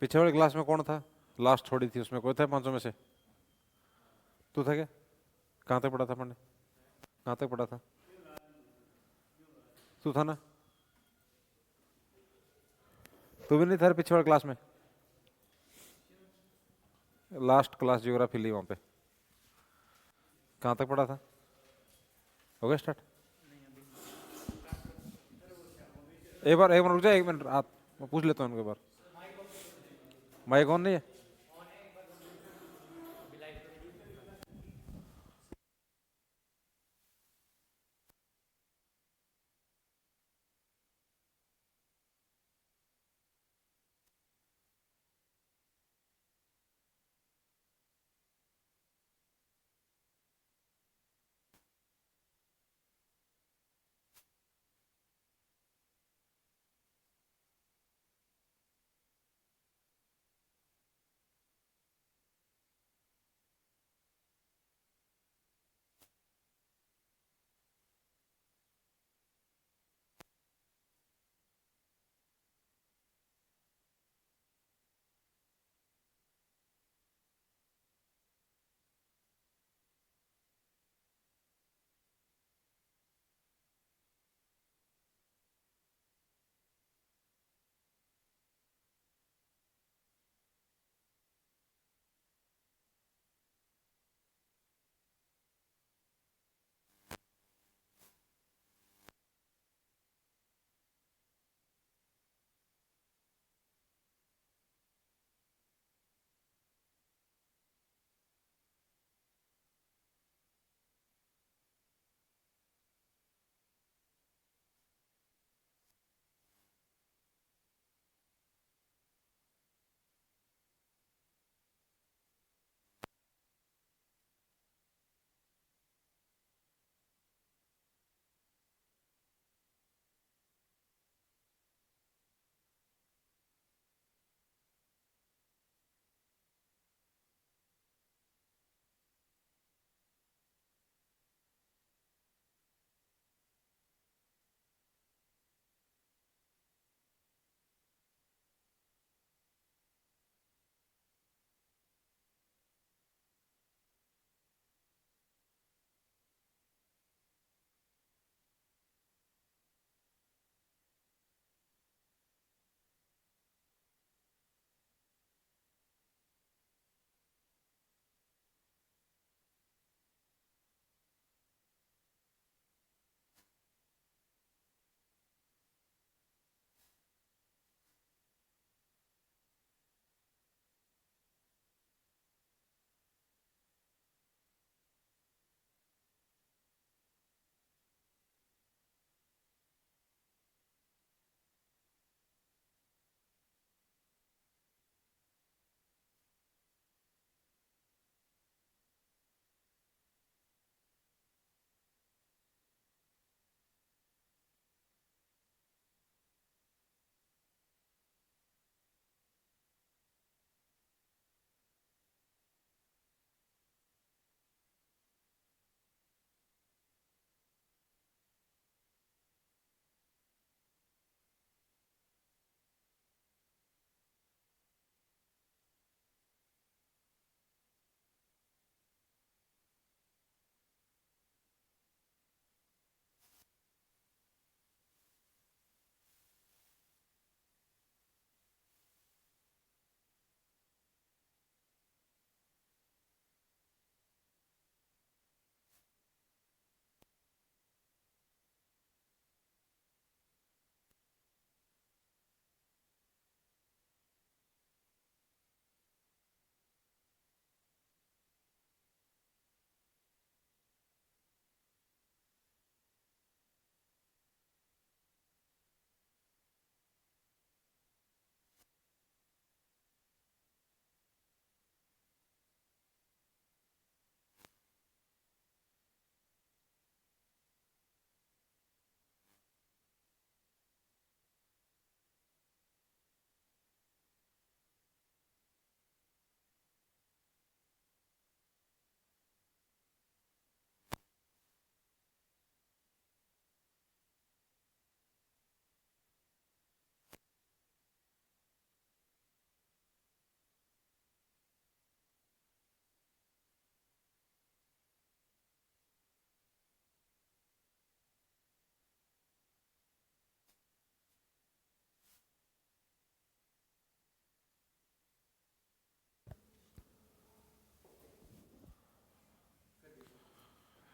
पीछे वाली क्लास में कौन था? लास्ट छोड़ी थी उसमें कोई था पांचों में से? तू था क्या? कहाँ तक पढ़ा था पढ़ने? कहाँ तक पढ़ा था? तू था ना? तू भी नहीं था पीछे वाली क्लास में? लास्ट क्लास जियोग्राफी ली वहाँ पे। कहाँ तक पढ़ा था? हो गया स्टार्ट? एक बार रुक जा, 1 मिनट आप, मैं पूछ लेता हूँ उनके बार। माइक ऑन नहीं है?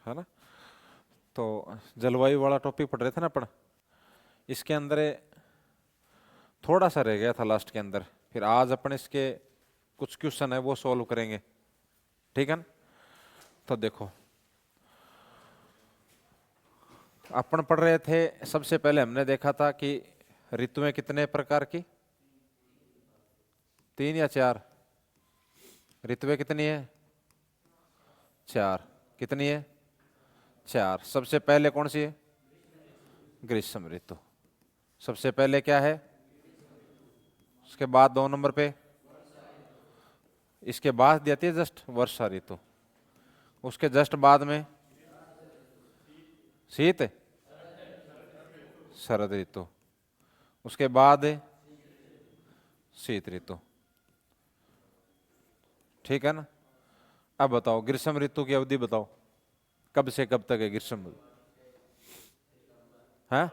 है ना। तो जलवायु वाला टॉपिक पढ़ रहे थे ना अपन, इसके अंदर थोड़ा सा रह गया था लास्ट के अंदर, फिर आज अपन इसके कुछ क्वेश्चन है वो सॉल्व करेंगे, ठीक है ना। तो देखो अपन पढ़ रहे थे, सबसे पहले हमने देखा था कि ऋतुएं कितने प्रकार की, 3 या 4, ऋतुएं कितनी है, 4, कितनी है, 4। सबसे पहले कौन सी है, ग्रीष्म ऋतु, सबसे पहले क्या है, उसके बाद 2 नंबर पे, इसके बाद देती है जस्ट वर्षा ऋतु, उसके जस्ट बाद में शीत शरद ऋतु, उसके बाद शीत ऋतु, ठीक है ना। अब बताओ ग्रीष्म ऋतु की अवधि बताओ, कब से कब तक है ग्रीष्म, है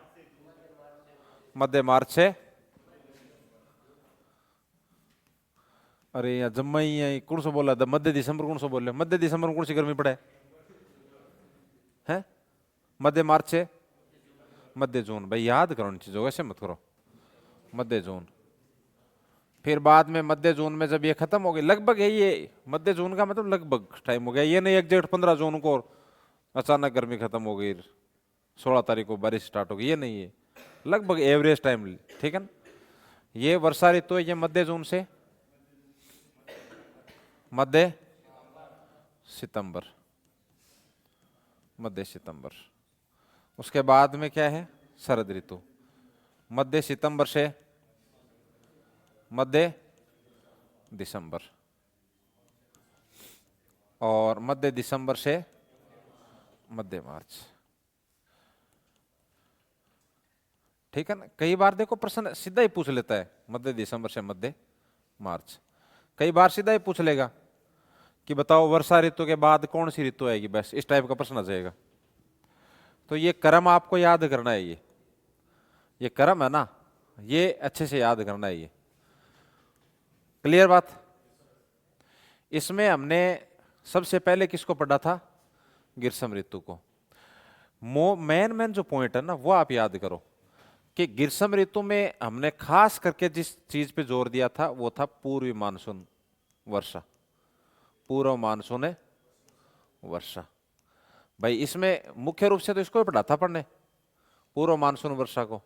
मध्य मार्च से, अरे यहाँ जम्मा ही है, कौन सा बोला था, मध्य दिसंबर कौन सा बोल रहे, मध्य दिसंबर में कौन सी गर्मी पड़े है, मध्य मार्च से मध्य जून, भाई याद करो इन चीजों, ऐसे मत करो, मध्य जून। फिर बाद में मध्य जून में जब ये खत्म हो गई, लगभग है ये मध्य जून का मतलब लगभग टाइम हो गया, ये नहीं एग्जैक्ट 15 जून को अचानक गर्मी खत्म हो गई, 16 तारीख को बारिश स्टार्ट हो गई, ये नहीं है, लगभग एवरेज टाइम, ठीक है ना। ये वर्षा ऋतु है, ये मध्य जून से मध्य सितंबर, मध्य सितंबर। उसके बाद में क्या है, शरद ऋतु, मध्य सितंबर से मध्य दिसंबर, और मध्य दिसंबर से मध्य मार्च, ठीक है ना। कई बार देखो प्रश्न सीधा ही पूछ लेता है मध्य दिसंबर से मध्य मार्च, कई बार सीधा ही पूछ लेगा कि बताओ वर्षा ऋतु के बाद कौन सी ऋतु आएगी, बस इस टाइप का प्रश्न आ जाएगा। तो ये क्रम आपको याद करना है, ये क्रम है ना, ये अच्छे से याद करना है, ये क्लियर बात। इसमें हमने सबसे पहले किसको पढ़ा था, ग्रीष्म ऋतु को। मेन मेन जो पॉइंट है ना वो आप याद करो कि ग्रीष्म ऋतु में हमने खास करके जिस चीज पे जोर दिया था वो था पूर्वी मानसून वर्षा, पूर्व मानसून है वर्षा। भाई इसमें मुख्य रूप से तो इसको ही पढ़ा था पढ़ने, पूर्व मानसून वर्षा को।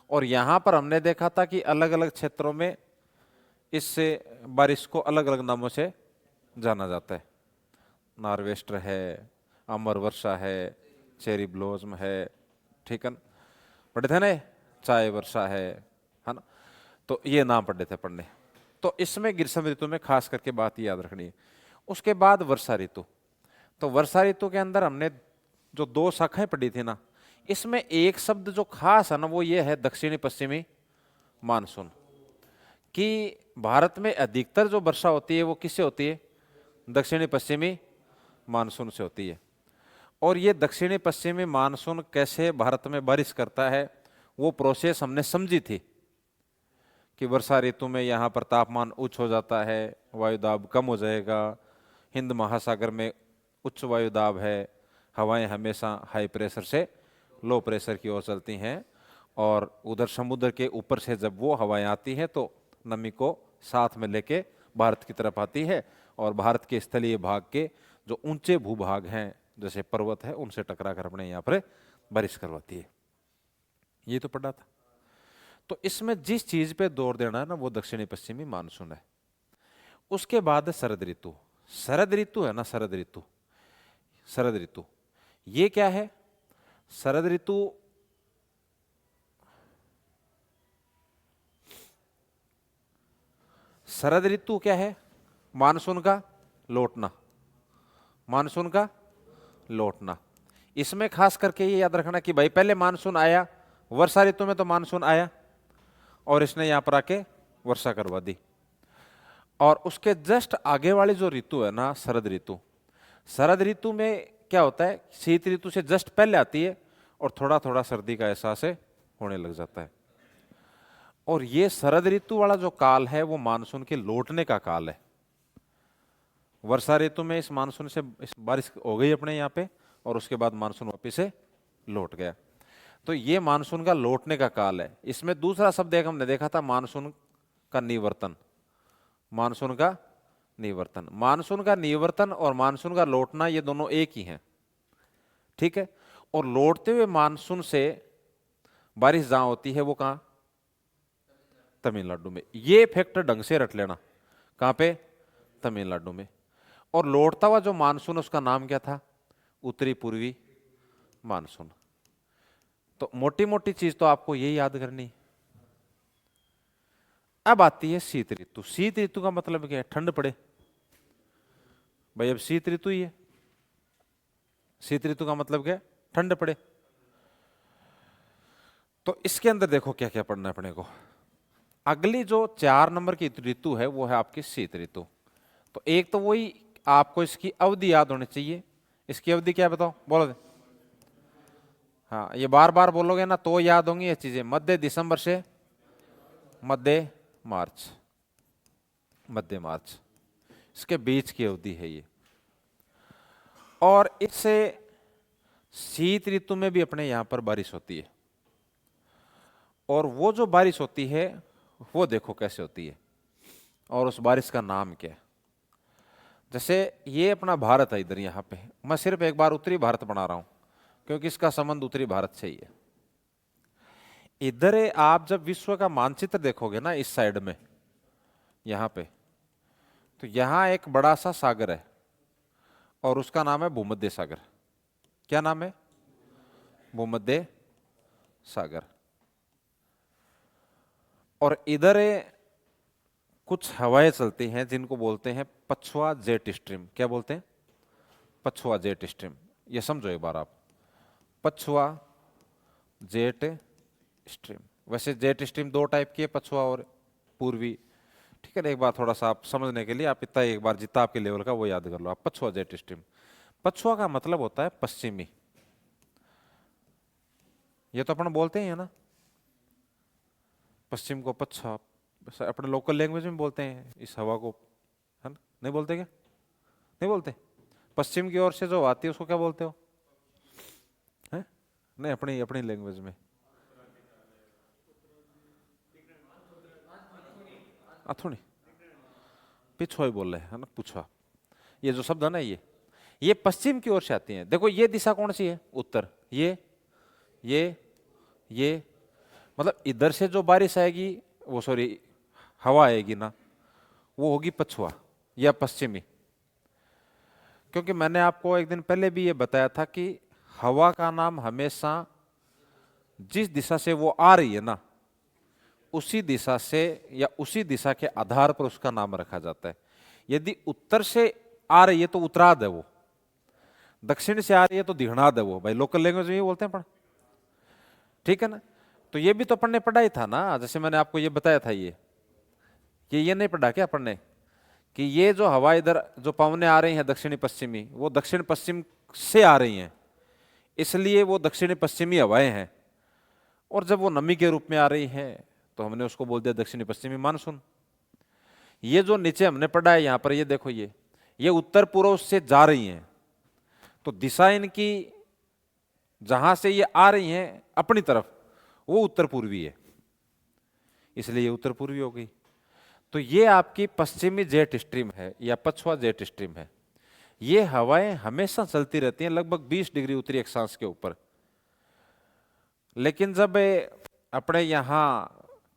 और यहां पर हमने देखा था कि अलग अलग क्षेत्रों में इससे बारिश को अलग अलग नामों से जाना जाता है, नार्वेस्टर है, अमर वर्षा है, चेरी ब्लोसम है, ठीक है ना, पढ़े थे ना, चाय वर्षा है ना। तो ये नाम पढ़े थे पढ़ने। तो इसमें ग्रीष्म ऋतु में खास करके बात याद रखनी है। उसके बाद वर्षा ऋतु, तो वर्षा ऋतु के अंदर हमने जो 2 शाखाएं पढ़ी थी ना, इसमें एक शब्द जो खास है ना वो ये है दक्षिणी पश्चिमी मानसून, कि भारत में अधिकतर जो वर्षा होती है वो किससे होती है, दक्षिणी पश्चिमी मानसून से होती है। और ये दक्षिणी पश्चिमी मानसून कैसे भारत में बारिश करता है वो प्रोसेस हमने समझी थी कि वर्षा ऋतु में यहाँ पर तापमान उच्च हो जाता है, वायुदाब कम हो जाएगा, हिंद महासागर में उच्च वायुदाब है, हवाएं हमेशा हाई प्रेशर से लो प्रेशर की ओर चलती हैं, और उधर समुद्र के ऊपर से जब वो हवाएं आती हैं तो नमी को साथ में लेके भारत की तरफ आती है, और भारत के स्थलीय भाग के जो ऊंचे भूभाग हैं जैसे पर्वत है उनसे टकरा कर अपने यहाँ पर बारिश करवाती है। ये तो पढ़ा था। तो इसमें जिस चीज पे जोर देना है ना वो दक्षिणी पश्चिमी मानसून है। उसके बाद शरद ऋतु, शरद ऋतु है ना, शरद ऋतु, शरद ऋतु ये क्या है, शरद ऋतु शरद ऋतु क्या है, मानसून का लौटना, मानसून का लौटना। इसमें खास करके ये याद रखना कि भाई पहले मानसून आया, वर्षा ऋतु में तो मानसून आया और इसने यहां पर आके वर्षा करवा दी, और उसके जस्ट आगे वाली जो ऋतु है ना शरद ऋतु, शरद ऋतु में क्या होता है, शीत ऋतु से जस्ट पहले आती है और थोड़ा थोड़ा सर्दी का एहसास होने लग जाता है। और ये शरद ऋतु वाला जो काल है वो मानसून के लौटने का काल है। वर्षा ऋतु में इस मानसून से इस बारिश हो गई अपने यहाँ पे, और उसके बाद मानसून वापिस से लौट गया। तो ये मानसून का लौटने का काल है। इसमें दूसरा शब्द एक हमने देखा था, मानसून का निवर्तन। मानसून का निवर्तन, मानसून का निवर्तन और मानसून का लौटना ये दोनों एक ही हैं, ठीक है। और लौटते हुए मानसून से बारिश जहां होती है वो कहां, तमिलनाडु में। ये फैक्टर ढंग से रट लेना, कहां पे, तमिलनाडु में। और लौटता हुआ जो मानसून उसका नाम क्या था, उत्तरी पूर्वी मानसून। तो मोटी मोटी चीज तो आपको यही याद करनी। अब आती है शीत ऋतु। शीत ऋतु का मतलब क्या है, ठंड पड़े भाई। अब शीत ऋतु ही है, शीत ऋतु का मतलब क्या है, ठंड पड़े। तो इसके अंदर देखो क्या क्या पढ़ना है अपने को। अगली जो 4 नंबर की ऋतु है वो है आपकी शीत ऋतु। तो एक तो वही आपको इसकी अवधि याद होनी चाहिए। इसकी अवधि क्या है बताओ, बोलो दे। हाँ, ये बार बार बोलोगे ना तो याद होंगी ये चीजें। मध्य दिसंबर से मध्य मार्च, मध्य मार्च इसके बीच की अवधि है ये। और इससे शीत ऋतु में भी अपने यहां पर बारिश होती है। और वो जो बारिश होती है वो देखो कैसे होती है, और उस बारिश का नाम क्या है। जैसे ये अपना भारत है, इधर यहाँ पे मैं सिर्फ एक बार उत्तरी भारत बना रहा हूं क्योंकि इसका संबंध उत्तरी भारत से ही है। इधर आप जब विश्व का मानचित्र देखोगे ना इस साइड में यहाँ पे, तो यहाँ एक बड़ा सा सागर है और उसका नाम है भूमध्य सागर। क्या नाम है, भूमध्य सागर। और इधर कुछ हवाएं चलती हैं जिनको बोलते हैं पछुआ जेट स्ट्रीम। क्या बोलते हैं, पछुआ जेट स्ट्रीम। ये समझो एक बार आप, पछुआ जेट स्ट्रीम। वैसे जेट स्ट्रीम 2 टाइप की है, पछुआ और पूर्वी, ठीक है ना। एक बार थोड़ा सा आप समझने के लिए आप इतना एक बार जितना आपके लेवल का वो याद कर लो आप। पछुआ जेट स्ट्रीम, पछुआ का मतलब होता है पश्चिमी। ये तो अपन बोलते ही है ना, पश्चिम को पच्छा, अपने लोकल लैंग्वेज में बोलते हैं इस हवा को, है ना। नहीं बोलते क्या, नहीं बोलते। पश्चिम की ओर से जो आती है उसको क्या बोलते हो, है नहीं, अपनी अपनी लैंग्वेज में अथुनी, पिछुआ ही बोल रहे हैं, है ना, पुछा। ये जो शब्द है ना ये पश्चिम की ओर से आती है। देखो ये दिशा कौन सी है, उत्तर। ये मतलब इधर से जो बारिश आएगी, वो सॉरी हवा आएगी ना, वो होगी पछुआ या पश्चिमी। क्योंकि मैंने आपको एक दिन पहले भी ये बताया था कि हवा का नाम हमेशा जिस दिशा से वो आ रही है ना, उसी दिशा से या उसी दिशा के आधार पर उसका नाम रखा जाता है। यदि उत्तर से आ रही है तो उत्तराद है वो, दक्षिण से आ रही है तो दिगनाद है वो। भाई लोकल लैंग्वेज में ये बोलते हैं अपन, ठीक है ना। तो ये भी तो अपन ने पढ़ा ही था ना, जैसे मैंने आपको ये बताया था। ये नहीं पढ़ा क्या अपन ने, कि ये जो हवा इधर जो पवने आ रही हैं दक्षिणी पश्चिमी, वो दक्षिण पश्चिम से आ रही हैं, इसलिए वो दक्षिणी पश्चिमी हवाएं हैं। और जब वो नमी के रूप में आ रही हैं तो हमने उसको बोल दिया दक्षिणी पश्चिमी मानसून। ये जो नीचे हमने पढ़ा है यहाँ पर, ये देखो ये उत्तर पूर्व से जा रही हैं, तो दिशा इनकी जहां से ये आ रही हैं अपनी तरफ, वो उत्तर पूर्वी है, इसलिए ये उत्तर पूर्वी हो गई। तो ये आपकी पश्चिमी जेट स्ट्रीम है या पछुआ जेट स्ट्रीम है। ये हवाएं हमेशा चलती रहती हैं लगभग 20 डिग्री उत्तरी अक्षांश के ऊपर। लेकिन जब अपने यहाँ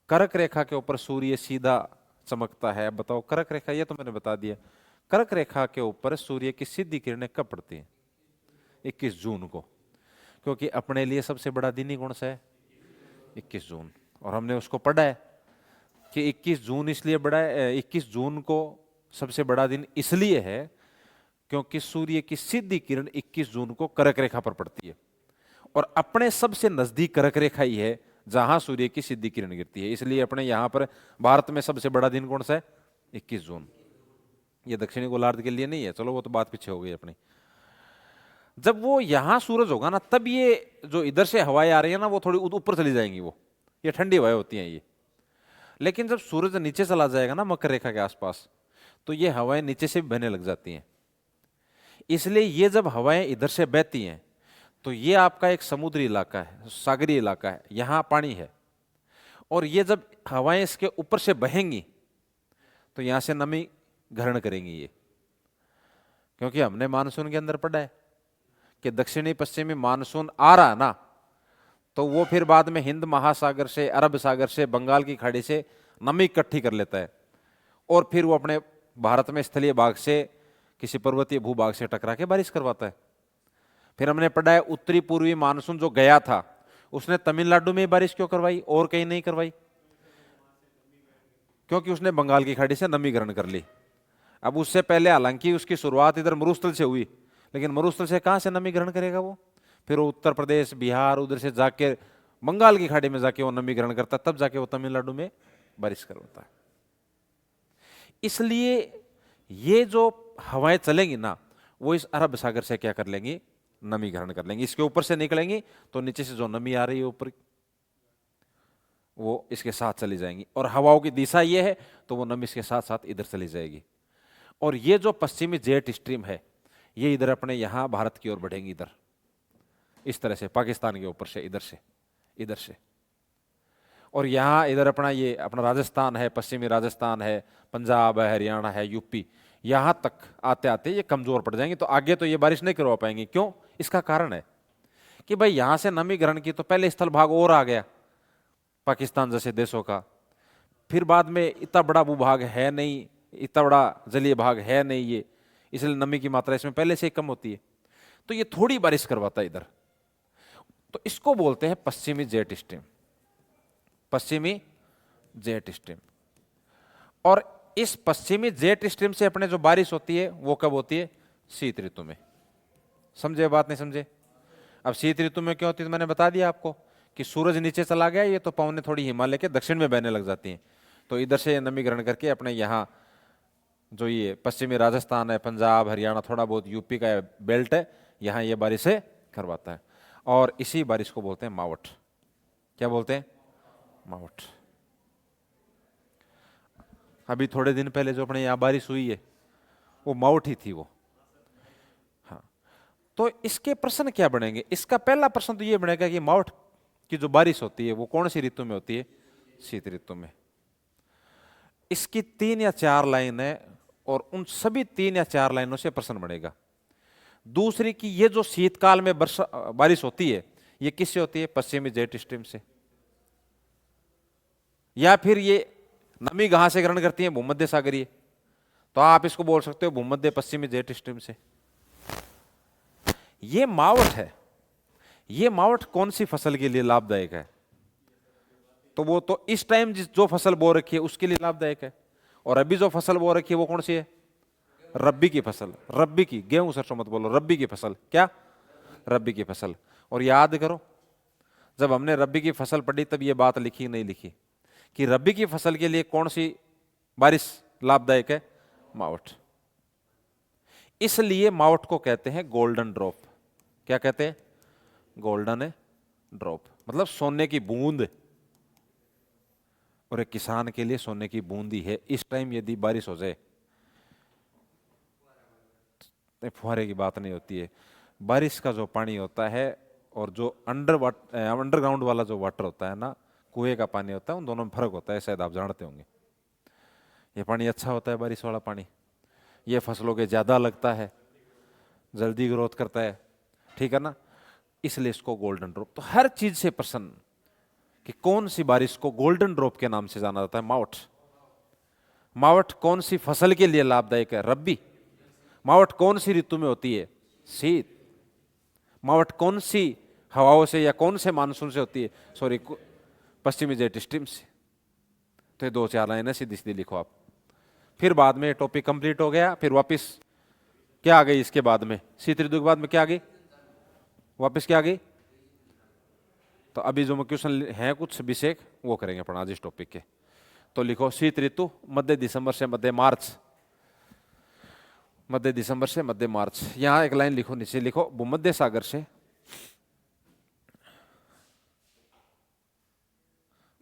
कर्क रेखा के ऊपर सूर्य सीधा चमकता है, बताओ कर्क रेखा, ये तो मैंने बता दिया। कर्क रेखा के ऊपर सूर्य की सीधी किरणें कब पड़ती हैं, 21 जून को। क्योंकि अपने लिए सबसे बड़ा दिन ही कौन सा है, 21 जून। और हमने उसको पढ़ा है कि 21 जून इसलिए बड़ा है, 21 जून को सबसे बड़ा दिन इसलिए है क्योंकि सूर्य की सीधी किरण 21 जून को कर्क रेखा पर पड़ती है। और अपने सबसे नजदीक कर्क रेखा ही है जहां सूर्य की सीधी किरण गिरती है। इसलिए अपने यहां पर भारत में सबसे बड़ा दिन कौन सा है, 21 जून। ये दक्षिणी गोलार्ध के लिए नहीं है, चलो वो तो बात पीछे हो गई अपनी। जब वो यहां सूरज होगा ना, तब ये जो इधर से हवाएं आ रही है ना, वो थोड़ी ऊपर चली जाएंगी, वो ये ठंडी हवाएं होती हैं ये। लेकिन जब सूरज नीचे चला जाएगा ना मकर रेखा के आसपास, तो ये हवाएं नीचे से भी बहने लग जाती हैं। इसलिए ये जब हवाएं इधर से बहती हैं तो ये आपका एक समुद्री इलाका है, सागरीय इलाका है, यहां पानी है, और ये जब हवाएं इसके ऊपर से बहेंगी तो यहां से नमी ग्रहण करेंगी ये, क्योंकि हमने मानसून के अंदर पढ़ा है कि दक्षिणी पश्चिमी मानसून आ रहा ना, तो वो फिर बाद में हिंद महासागर से, अरब सागर से, बंगाल की खाड़ी से नमी इकट्ठी कर लेता है और फिर वो अपने भारत में स्थलीय भाग से किसी पर्वतीय भूभाग से टकरा के बारिश करवाता है। फिर हमने पढ़ा है उत्तरी पूर्वी मानसून जो गया था उसने तमिलनाडु में बारिश क्यों करवाई और कहीं नहीं करवाई? क्योंकि उसने बंगाल की खाड़ी से नमी ग्रहण कर ली। अब उससे पहले हालांकि उसकी शुरुआत इधर मरुस्थल से हुई, लेकिन मरुस्थल से कहां से नमी ग्रहण करेगा वो? फिर वो उत्तर प्रदेश, बिहार, उधर से जाके बंगाल की खाड़ी में जाके वो नमी ग्रहण करता, तब जाके वो तमिलनाडु में बारिश करवाता है। इसलिए ये जो हवाएं चलेंगी ना, वो इस अरब सागर से क्या कर लेंगी? नमी ग्रहण कर लेंगी, इसके ऊपर से निकलेंगी तो नीचे से जो नमी आ रही है ऊपर वो इसके साथ चली जाएंगी, और हवाओं की दिशा ये है तो वो नमी इसके साथ साथ इधर चली जाएगी। और ये जो पश्चिमी जेट स्ट्रीम है ये इधर अपने यहां भारत की ओर बढ़ेंगी, इधर इस तरह से पाकिस्तान के ऊपर से, इधर से, और यहां इधर अपना ये अपना राजस्थान है, पश्चिमी राजस्थान है, पंजाब है, हरियाणा है, यूपी, यहां तक आते आते ये कमजोर पड़ जाएंगे, तो आगे तो ये बारिश नहीं करवा पाएंगे। क्यों? इसका कारण है कि भाई यहां से नमी ग्रहण की तो पहले स्थल भाग और आ गया पाकिस्तान जैसे देशों का, फिर बाद में इतना बड़ा भूभाग है नहीं, इतना बड़ा जलीय भाग है नहीं ये, इसलिए नमी की मात्रा इसमें पहले से ही कम होती है, तो ये थोड़ी बारिश करवाता है इधर। तो इसको बोलते हैं पश्चिमी जेट स्ट्रीम, पश्चिमी जेट स्ट्रीम। और इस पश्चिमी जेट स्ट्रीम से अपने जो बारिश होती है वो कब होती है? शीत ऋतु में। समझे बात? नहीं समझे? अब शीत ऋतु में क्या होती है? तो मैंने बता दिया आपको कि सूरज नीचे चला गया, ये तो पवनें थोड़ी हिमालय के दक्षिण में बहने लग जाती हैं, तो इधर से नमी ग्रहण करके अपने यहाँ जो ये पश्चिमी राजस्थान है, पंजाब, हरियाणा, थोड़ा बहुत यूपी का बेल्ट है, यहाँ ये बारिश से करवाता है, और इसी बारिश को बोलते हैं मावठ। क्या बोलते हैं? मावठ। अभी थोड़े दिन पहले जो अपने यहाँ बारिश हुई है वो मावठ ही थी वो। हाँ, तो इसके प्रश्न क्या बनेंगे? इसका पहला प्रश्न तो ये बनेगा कि मावठ की जो बारिश होती है वो कौन सी ऋतु में होती है? शीत ऋतु में। इसकी 3 या 4 लाइन है, और उन सभी 3 या 4 लाइनों से प्रश्न बनेगा। दूसरी कि ये जो शीतकाल में बारिश होती है ये किससे होती है? पश्चिमी जेट स्ट्रीम से। या फिर ये नमी कहां से ग्रहण करती है? भूमध्य सागरीय। तो आप इसको बोल सकते हो भूमध्य पश्चिमी जेट स्ट्रीम से। ये मावठ है, ये मावठ कौन सी फसल के लिए लाभदायक है? तो वो तो इस टाइम जो फसल बो रखी है उसके लिए लाभदायक है, और अभी जो फसल बो रखी है वो कौन सी है? रब्बी की फसल। रब्बी की, गेहूं सरसों मत बोलो, रब्बी की फसल। क्या? रब्बी की फसल। और याद करो जब हमने रब्बी की फसल पढ़ी तब ये बात लिखी नहीं लिखी कि रब्बी की फसल के लिए कौन सी बारिश लाभदायक है? मावठ। इसलिए मावठ को कहते हैं गोल्डन ड्रॉप। क्या कहते हैं? गोल्डन ड्रॉप, मतलब सोने की बूंद। और एक किसान के लिए सोने की बूंद ही है इस टाइम यदि बारिश हो जाए। फुहारे की बात नहीं होती है, बारिश का जो पानी होता है और जो अंडरग्राउंड वाला जो वाटर होता है ना, कुएं का पानी होता है, उन दोनों में फर्क होता है, शायद आप जानते होंगे। ये पानी अच्छा होता है बारिश वाला पानी, ये फसलों के ज्यादा लगता है, जल्दी ग्रोथ करता है, ठीक है ना, इसलिए इसको गोल्डन ड्रॉप। तो हर चीज से प्रश्न कि कौन सी बारिश को गोल्डन ड्रॉप के नाम से जाना जाता है? मावठ। मावठ कौन सी फसल के लिए लाभदायक है? रब्बी। मावठ कौन सी ऋतु में होती है? शीत। मावठ कौन सी हवाओं से या कौन से मानसून से होती है? सॉरी, पश्चिमी जेट स्ट्रीम से। तो ये 2-4 लाइनें सीधी सीधी लिखो आप। फिर बाद में टॉपिक कंप्लीट हो गया, फिर वापस क्या आ गई? इसके बाद में शीत ऋतु के बाद में क्या आ गई? वापस क्या आ गई? तो अभी जो क्वेश्चन है कुछ विषय वो करेंगे अपन आज इस टॉपिक के। तो लिखो शीत ऋतु मध्य दिसंबर से मध्य मार्च, मध्य दिसंबर से मध्य मार्च। यहां एक लाइन लिखो, नीचे लिखो भूमध्य सागर से,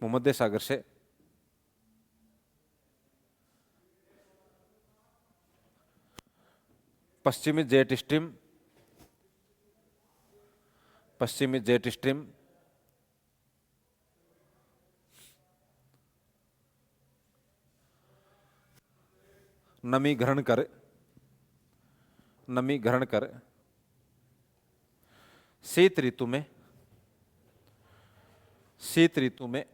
भूमध्य सागर से पश्चिमी जेट स्ट्रीम, पश्चिमी जेट स्ट्रीम, नमी ग्रहण कर, नमी ग्रहण कर शीत ऋतु में, शीत ऋतु में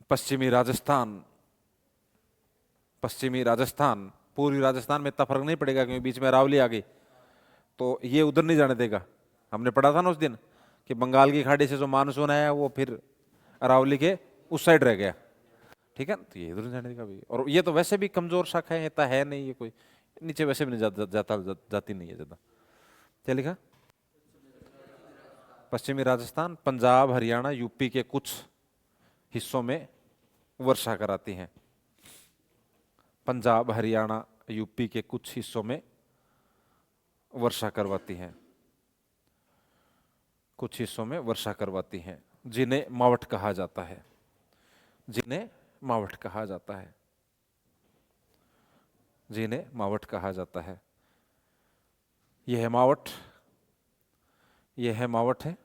पश्चिमी राजस्थान, पश्चिमी राजस्थान, पूर्वी राजस्थान में इतना फर्क नहीं पड़ेगा क्योंकि बीच में अरावली आ गई, तो ये उधर नहीं जाने देगा। हमने पढ़ा था ना उस दिन कि बंगाल की खाड़ी से जो मानसून आया वो फिर अरावली के उस साइड रह गया, ठीक है, तो ये इधर नहीं जाने देगा भी। और ये तो वैसे भी कमजोर शाखा है, इतना है नहीं, ये कोई नीचे वैसे भी नहीं जाती नहीं है ज्यादा। क्या लिखा? पश्चिमी राजस्थान, पंजाब, हरियाणा, यूपी के कुछ हिस्सों में वर्षा कराती हैं। पंजाब, हरियाणा, यूपी के कुछ हिस्सों में वर्षा करवाती हैं, कुछ हिस्सों में वर्षा करवाती हैं, जिन्हें मावठ कहा जाता है, जिन्हें मावठ कहा जाता है, जिन्हें मावठ कहा जाता है। यह मावठ, यह मावठ है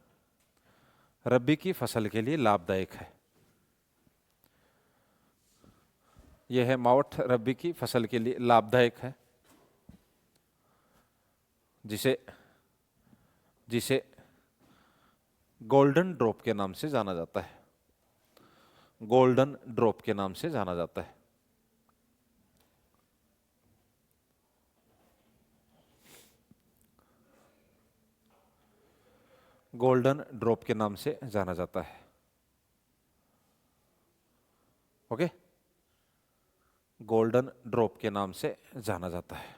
रबी की फसल के लिए लाभदायक है। यह मावठ रबी की फसल के लिए लाभदायक है, जिसे जिसे गोल्डन ड्रॉप के नाम से जाना जाता है, गोल्डन ड्रॉप के नाम से जाना जाता है। गोल्डन ड्रॉप के नाम से जाना जाता है। ओके, गोल्डन ड्रॉप के नाम से जाना जाता है।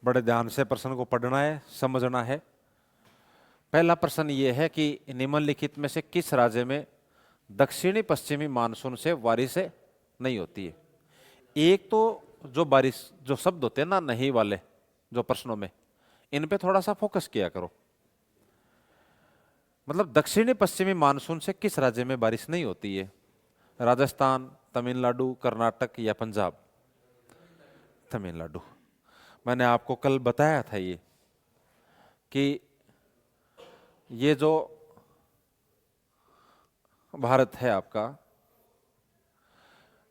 बड़े ध्यान से प्रश्न को पढ़ना है, समझना है। पहला प्रश्न यह है कि निम्नलिखित में से किस राज्य में दक्षिणी पश्चिमी मानसून से बारिश नहीं होती है। एक तो जो बारिश, जो शब्द होते हैं ना नहीं वाले जो प्रश्नों में, इन पे थोड़ा सा फोकस किया करो। मतलब दक्षिणी पश्चिमी मानसून से किस राज्य में बारिश नहीं होती है? राजस्थान, तमिलनाडु, कर्नाटक या पंजाब? तमिलनाडु। मैंने आपको कल बताया था ये कि ये जो भारत है आपका,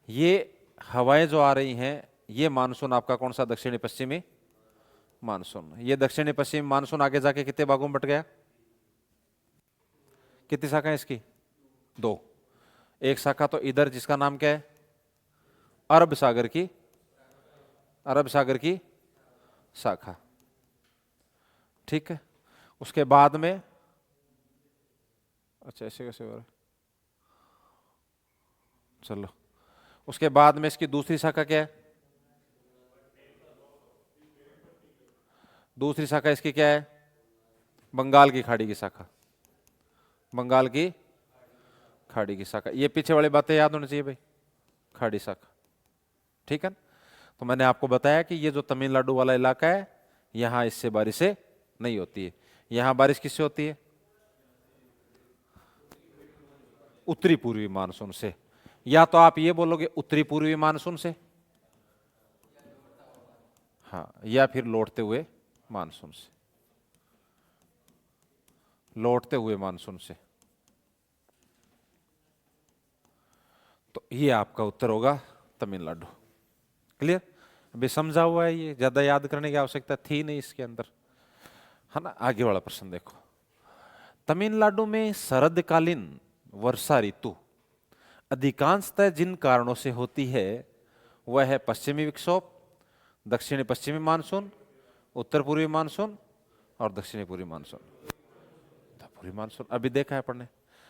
ये हवाएं जो आ रही हैं, ये मानसून आपका कौन सा? दक्षिणी पश्चिमी मानसून। ये दक्षिणी पश्चिमी मानसून आगे जाके कितने भागों में बट गया? कितनी शाखा है इसकी? दो। एक शाखा तो इधर जिसका नाम क्या है? अरब सागर की, अरब सागर की शाखा, ठीक है। उसके बाद में, अच्छा ऐसे कैसे हो रहा है, चलो। उसके बाद में इसकी दूसरी शाखा क्या है? दूसरी शाखा इसकी क्या है? बंगाल की खाड़ी की शाखा, बंगाल की खाड़ी की शाखा। ये पीछे वाली बातें याद होनी चाहिए भाई, खाड़ी शाखा, ठीक है। तो मैंने आपको बताया कि ये जो तमिलनाडु वाला इलाका है, यहां इससे बारिश नहीं होती है। यहां बारिश किससे होती है? उत्तरी पूर्वी मानसून से। या तो आप ये बोलोगे उत्तरी पूर्वी मानसून से, हाँ, या फिर लौटते हुए मानसून से, लौटते हुए मानसून से। तो ये आपका उत्तर होगा तमिलनाडु। क्लियर? अभी समझा हुआ है, ये ज्यादा याद करने की आवश्यकता थी नहीं इसके अंदर, है ना। आगे वाला प्रश्न देखो। तमिलनाडु में शरदकालीन वर्षा ऋतु अधिकांशतः जिन कारणों से होती है वह है पश्चिमी विक्षोभ, दक्षिणी पश्चिमी मानसून, उत्तर पूर्वी मानसून और दक्षिणी पूर्वी मानसून। पूर्वी मानसून अभी देखा है पढ़ने।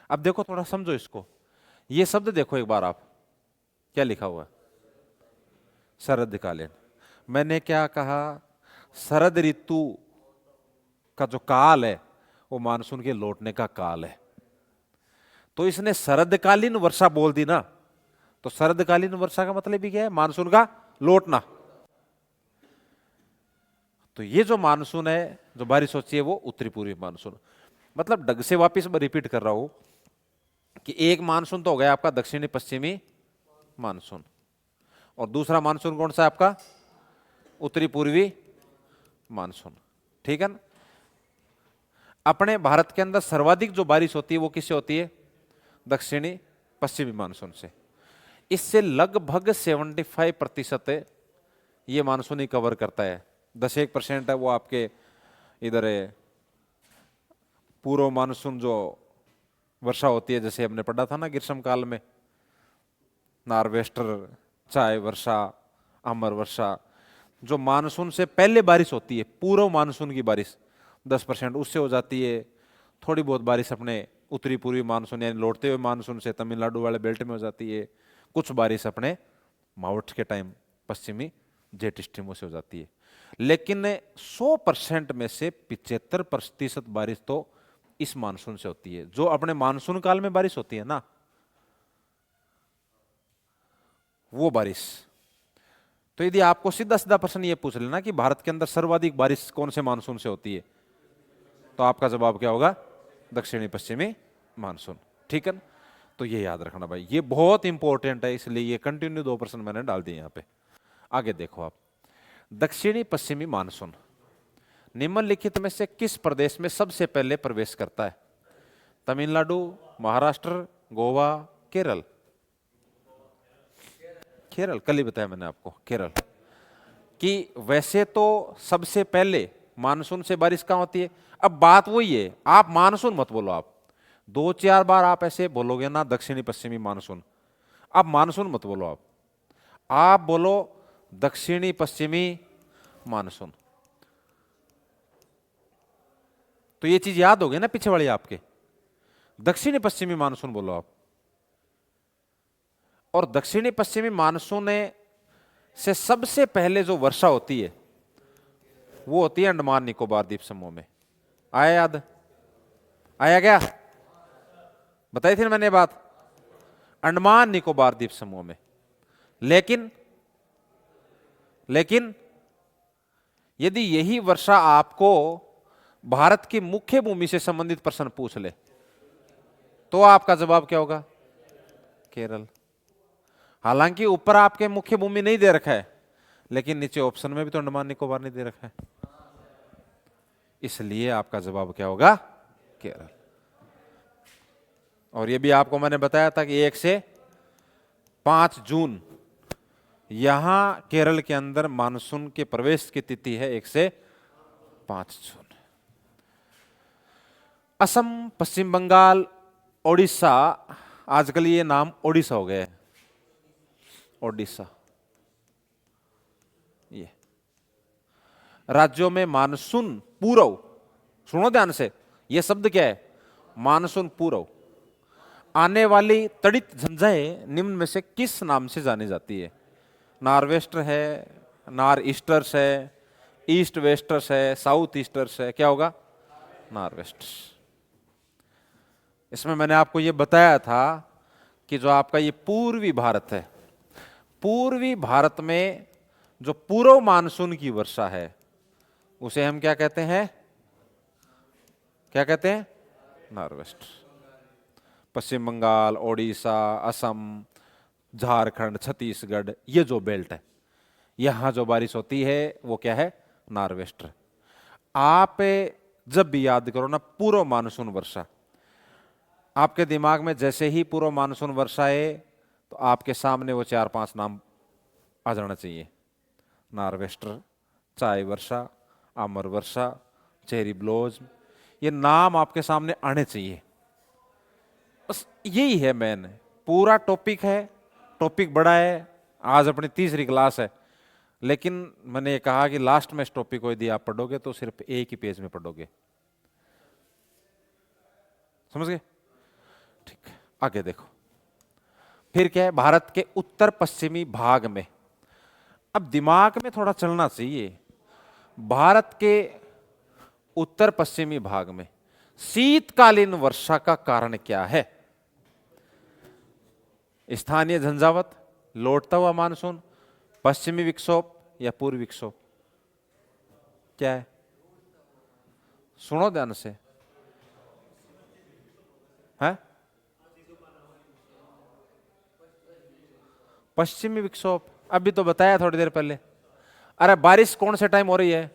अब देखो थोड़ा समझो इसको। ये शब्द देखो एक बार आप, क्या लिखा हुआ है? शरदकालीन। मैंने क्या कहा? शरद ऋतु का जो काल है वो मानसून के लौटने का काल है। तो इसने शरदकालीन वर्षा बोल दी ना, तो शरदकालीन वर्षा का मतलब ही क्या है? मानसून का लौटना। तो ये जो मानसून है, जो बारिश होती है, वो उत्तरी पूर्वी मानसून। मतलब ढंग से वापिस मैं रिपीट कर रहा हूं कि एक मानसून तो हो गया आपका दक्षिणी पश्चिमी मानसून, और दूसरा मानसून कौन सा है आपका? उत्तरी पूर्वी मानसून। ठीक है ना? अपने भारत के अंदर सर्वाधिक जो बारिश होती है वो किससे होती है? दक्षिणी पश्चिमी मानसून से। इससे लगभग 75% ये मानसून ही कवर करता है। 10-1% है वो आपके इधर है पूर्व मानसून जो वर्षा होती है, जैसे हमने पढ़ा था ना ग्रीष्म काल में, नॉर्वेस्टर, चाय वर्षा, अमर वर्षा। जो मानसून से पहले बारिश होती है, पूर्व मानसून की बारिश 10% उससे हो जाती है। थोड़ी बहुत बारिश अपने उत्तरी पूर्वी मानसून यानी लौटते हुए मानसून से तमिलनाडु वाले बेल्ट में हो जाती है। कुछ बारिश अपने माउट के टाइम पश्चिमी जेट स्ट्रीमों से हो जाती है। लेकिन 100% में से 75% बारिश तो इस मानसून से होती है, जो अपने मानसून काल में बारिश होती है ना, वो बारिश। तो यदि आपको सीधा सीधा प्रश्न ये पूछ लेना कि भारत के अंदर सर्वाधिक बारिश कौन से मानसून से होती है, तो आपका जवाब क्या होगा? दक्षिणी पश्चिमी मानसून। ठीक है ना? तो ये याद रखना भाई, ये बहुत इंपॉर्टेंट है, इसलिए ये कंटिन्यू 2 प्रश्न मैंने डाल दिए यहां पे। आगे देखो आप, दक्षिणी पश्चिमी मानसून निम्नलिखित में से किस प्रदेश में सबसे पहले प्रवेश करता है? तमिलनाडु, महाराष्ट्र, गोवा, केरल? केरल, कल ही बताया मैंने आपको केरल। कि वैसे तो सबसे पहले मानसून से बारिश कहां होती है। अब बात वही है, आप मानसून मत बोलो, आप 2-4 बार आप ऐसे बोलोगे ना दक्षिणी पश्चिमी मानसून, आप मानसून मत बोलो, आप बोलो दक्षिणी पश्चिमी मानसून। तो ये चीज याद हो गई ना पीछे वाली आपके, दक्षिणी पश्चिमी मानसून बोलो आप। और दक्षिणी पश्चिमी मानसून से सबसे पहले जो वर्षा होती है वो होती है अंडमान निकोबार द्वीप समूह में। आया याद? आया क्या? बताई थी ना मैंने बात, अंडमान निकोबार द्वीप समूह में। लेकिन यदि यही वर्षा आपको भारत की मुख्य भूमि से संबंधित प्रश्न पूछ ले, तो आपका जवाब क्या होगा? केरल। हालांकि ऊपर आपके मुख्य भूमि नहीं दे रखा है, लेकिन नीचे ऑप्शन में भी तो अंडमान निकोबार नहीं दे रखा है, इसलिए आपका जवाब क्या होगा? केरल। और ये भी आपको मैंने बताया था कि 1 से 5 जून यहां केरल के अंदर मानसून के प्रवेश की तिथि है, 1 से 5 जून। असम, पश्चिम बंगाल, ओडिशा, आजकल ये नाम ओडिशा हो गया है, ओडिशा, ये राज्यों में मानसून पूर्व, सुनो ध्यान से, ये शब्द क्या है? मानसून पूर्व आने वाली तड़ित झंझाएं निम्न में से किस नाम से जानी जाती है? नॉर्वेस्टर है, नॉर ईस्टर्स है, ईस्ट वेस्टर्स है, साउथ ईस्टर्स है, क्या होगा? नॉर्वेस्टर्स। इसमें मैंने आपको ये बताया था कि जो आपका ये पूर्वी भारत है, पूर्वी भारत में जो पूर्व मानसून की वर्षा है उसे हम क्या कहते हैं? क्या कहते हैं? नॉर्वेस्टर। पश्चिम बंगाल, ओडिशा, असम, झारखंड, छत्तीसगढ़, ये जो बेल्ट है यहां जो बारिश होती है वो क्या है? नॉर्वेस्टर। आप जब भी याद करो ना पूर्व मानसून वर्षा, आपके दिमाग में जैसे ही पूर्व मानसून वर्षा है तो आपके सामने वो 4-5 नाम आ जाना चाहिए। नॉर्वेस्टर, चाय वर्षा, अमर वर्षा, चेरी ब्लोज्म, ये नाम आपके सामने आने चाहिए। बस यही है मेन, पूरा टॉपिक है, टॉपिक बड़ा है, आज अपनी तीसरी क्लास है, लेकिन मैंने ये कहा कि लास्ट में इस टॉपिक को यदि आप पढ़ोगे तो सिर्फ एक ही पेज में पढ़ोगे। समझ गए? ठीक, आगे देखो फिर क्या है। भारत के उत्तर पश्चिमी भाग में, अब दिमाग में थोड़ा चलना चाहिए, भारत के उत्तर पश्चिमी भाग में शीतकालीन वर्षा का कारण क्या है? स्थानीय झंझावत, लौटता हुआ मानसून, पश्चिमी विक्षोभ या पूर्वी विक्षोभ? क्या है? सुनो ध्यान से। है पश्चिमी विक्षोभ, अभी तो बताया थोड़ी देर पहले। अरे बारिश कौन से टाइम हो रही है?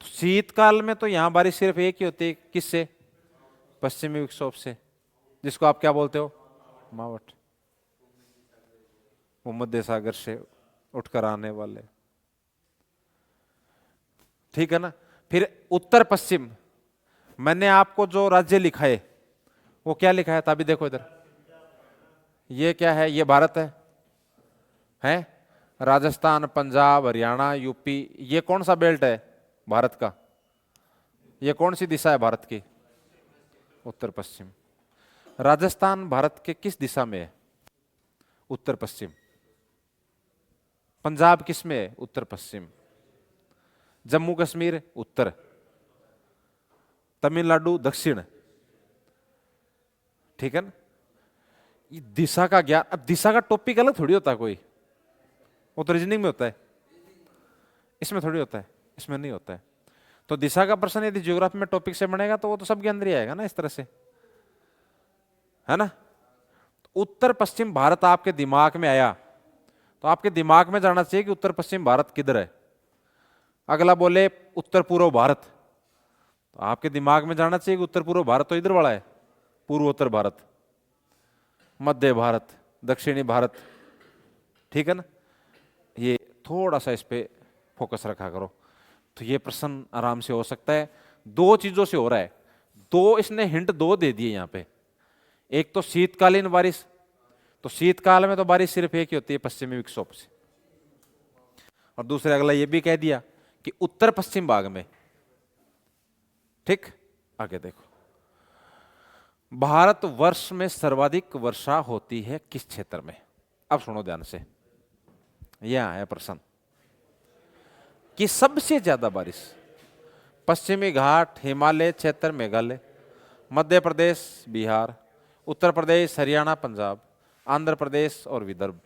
तो शीतकाल में तो यहां बारिश सिर्फ एक ही होती है, किससे? पश्चिमी विक्षोभ से, जिसको आप क्या बोलते हो? मावट। वो मध्य सागर से उठकर आने वाले, ठीक है ना। फिर उत्तर पश्चिम, मैंने आपको जो राज्य लिखा है वो क्या लिखा है था? अभी देखो इधर, ये क्या है? ये भारत है राजस्थान, पंजाब, हरियाणा, यूपी, ये कौन सा बेल्ट है भारत का? ये कौन सी दिशा है भारत की? उत्तर पश्चिम। राजस्थान भारत के किस दिशा में है? उत्तर पश्चिम। पंजाब किस में है? उत्तर पश्चिम। जम्मू कश्मीर उत्तर, तमिलनाडु दक्षिण, ठीक है ना। ये दिशा का ज्ञान, अब दिशा का टॉपिक अलग थोड़ी होता है कोई, वो तो रीजनिंग में होता है, इसमें थोड़ी होता है, इसमें नहीं होता है। तो दिशा का प्रश्न यदि ज्योग्राफी में टॉपिक से बनेगा तो वो तो सबके अंदर ही आएगा ना, इस तरह से, है ना। उत्तर पश्चिम भारत आपके दिमाग में आया तो आपके दिमाग में जाना चाहिए कि उत्तर पश्चिम भारत किधर है। अगला बोले उत्तर पूर्व भारत, तो आपके दिमाग में जाना चाहिए कि उत्तर पूर्व भारत तो इधर वाला है, पूर्वोत्तर भारत, मध्य भारत, दक्षिणी भारत, ठीक है ना। ये थोड़ा सा इस पे फोकस रखा करो तो ये प्रश्न आराम से हो सकता है। दो चीजों से हो रहा है, दो इसने हिंट दो दे दिए यहां पे। एक तो शीतकालीन बारिश, तो शीतकाल में तो बारिश सिर्फ एक ही होती है, पश्चिमी विक्षोभ से। और दूसरे अगला ये भी कह दिया कि उत्तर पश्चिम भाग में, ठीक। आगे देखो, भारत वर्ष में सर्वाधिक वर्षा होती है किस क्षेत्र में? अब सुनो ध्यान से, यह है प्रश्न कि सबसे ज्यादा बारिश पश्चिमी घाट, हिमालय क्षेत्र, मेघालय, मध्य प्रदेश, बिहार, उत्तर प्रदेश, हरियाणा, पंजाब, आंध्र प्रदेश और विदर्भ।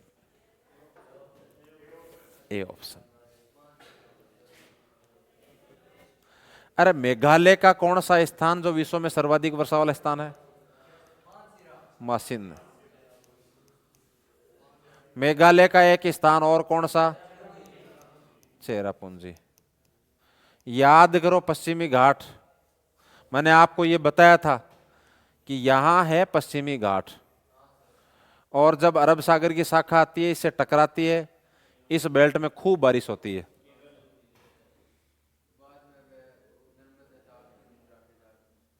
A option. अरे मेघालय का कौन सा स्थान जो विश्व में सर्वाधिक वर्षा वाला स्थान है? मासिन। मेघालय का एक स्थान और कौन सा? चेरापूंजी। याद करो पश्चिमी घाट, मैंने आपको यह बताया था कि यहां है पश्चिमी घाट, और जब अरब सागर की शाखा आती है इससे टकराती है, इस बेल्ट में खूब बारिश होती है।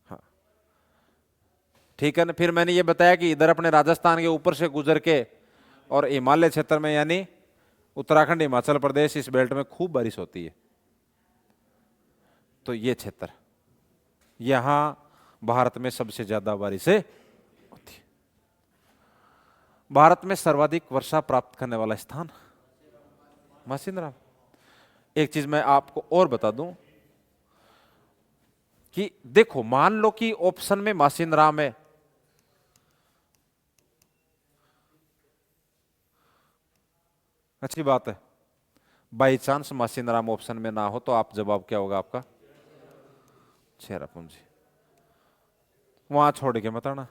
हाँ, ठीक है ना। फिर मैंने ये बताया कि इधर अपने राजस्थान के ऊपर से गुजर के और हिमालय क्षेत्र में यानी उत्तराखंड, हिमाचल प्रदेश, इस बेल्ट में खूब बारिश होती है। तो ये क्षेत्र, यहां भारत में सबसे ज्यादा बारिश होती है। भारत में सर्वाधिक वर्षा प्राप्त करने वाला स्थान मासिन राम। एक चीज मैं आपको और बता दूं कि देखो, मान लो कि ऑप्शन में मासिन राम है, अच्छी बात है। बाई चांस मासिन राम ऑप्शन में ना हो तो आप जवाब क्या होगा आपका? चेरापूंजी। वहां छोड़ के मत आना,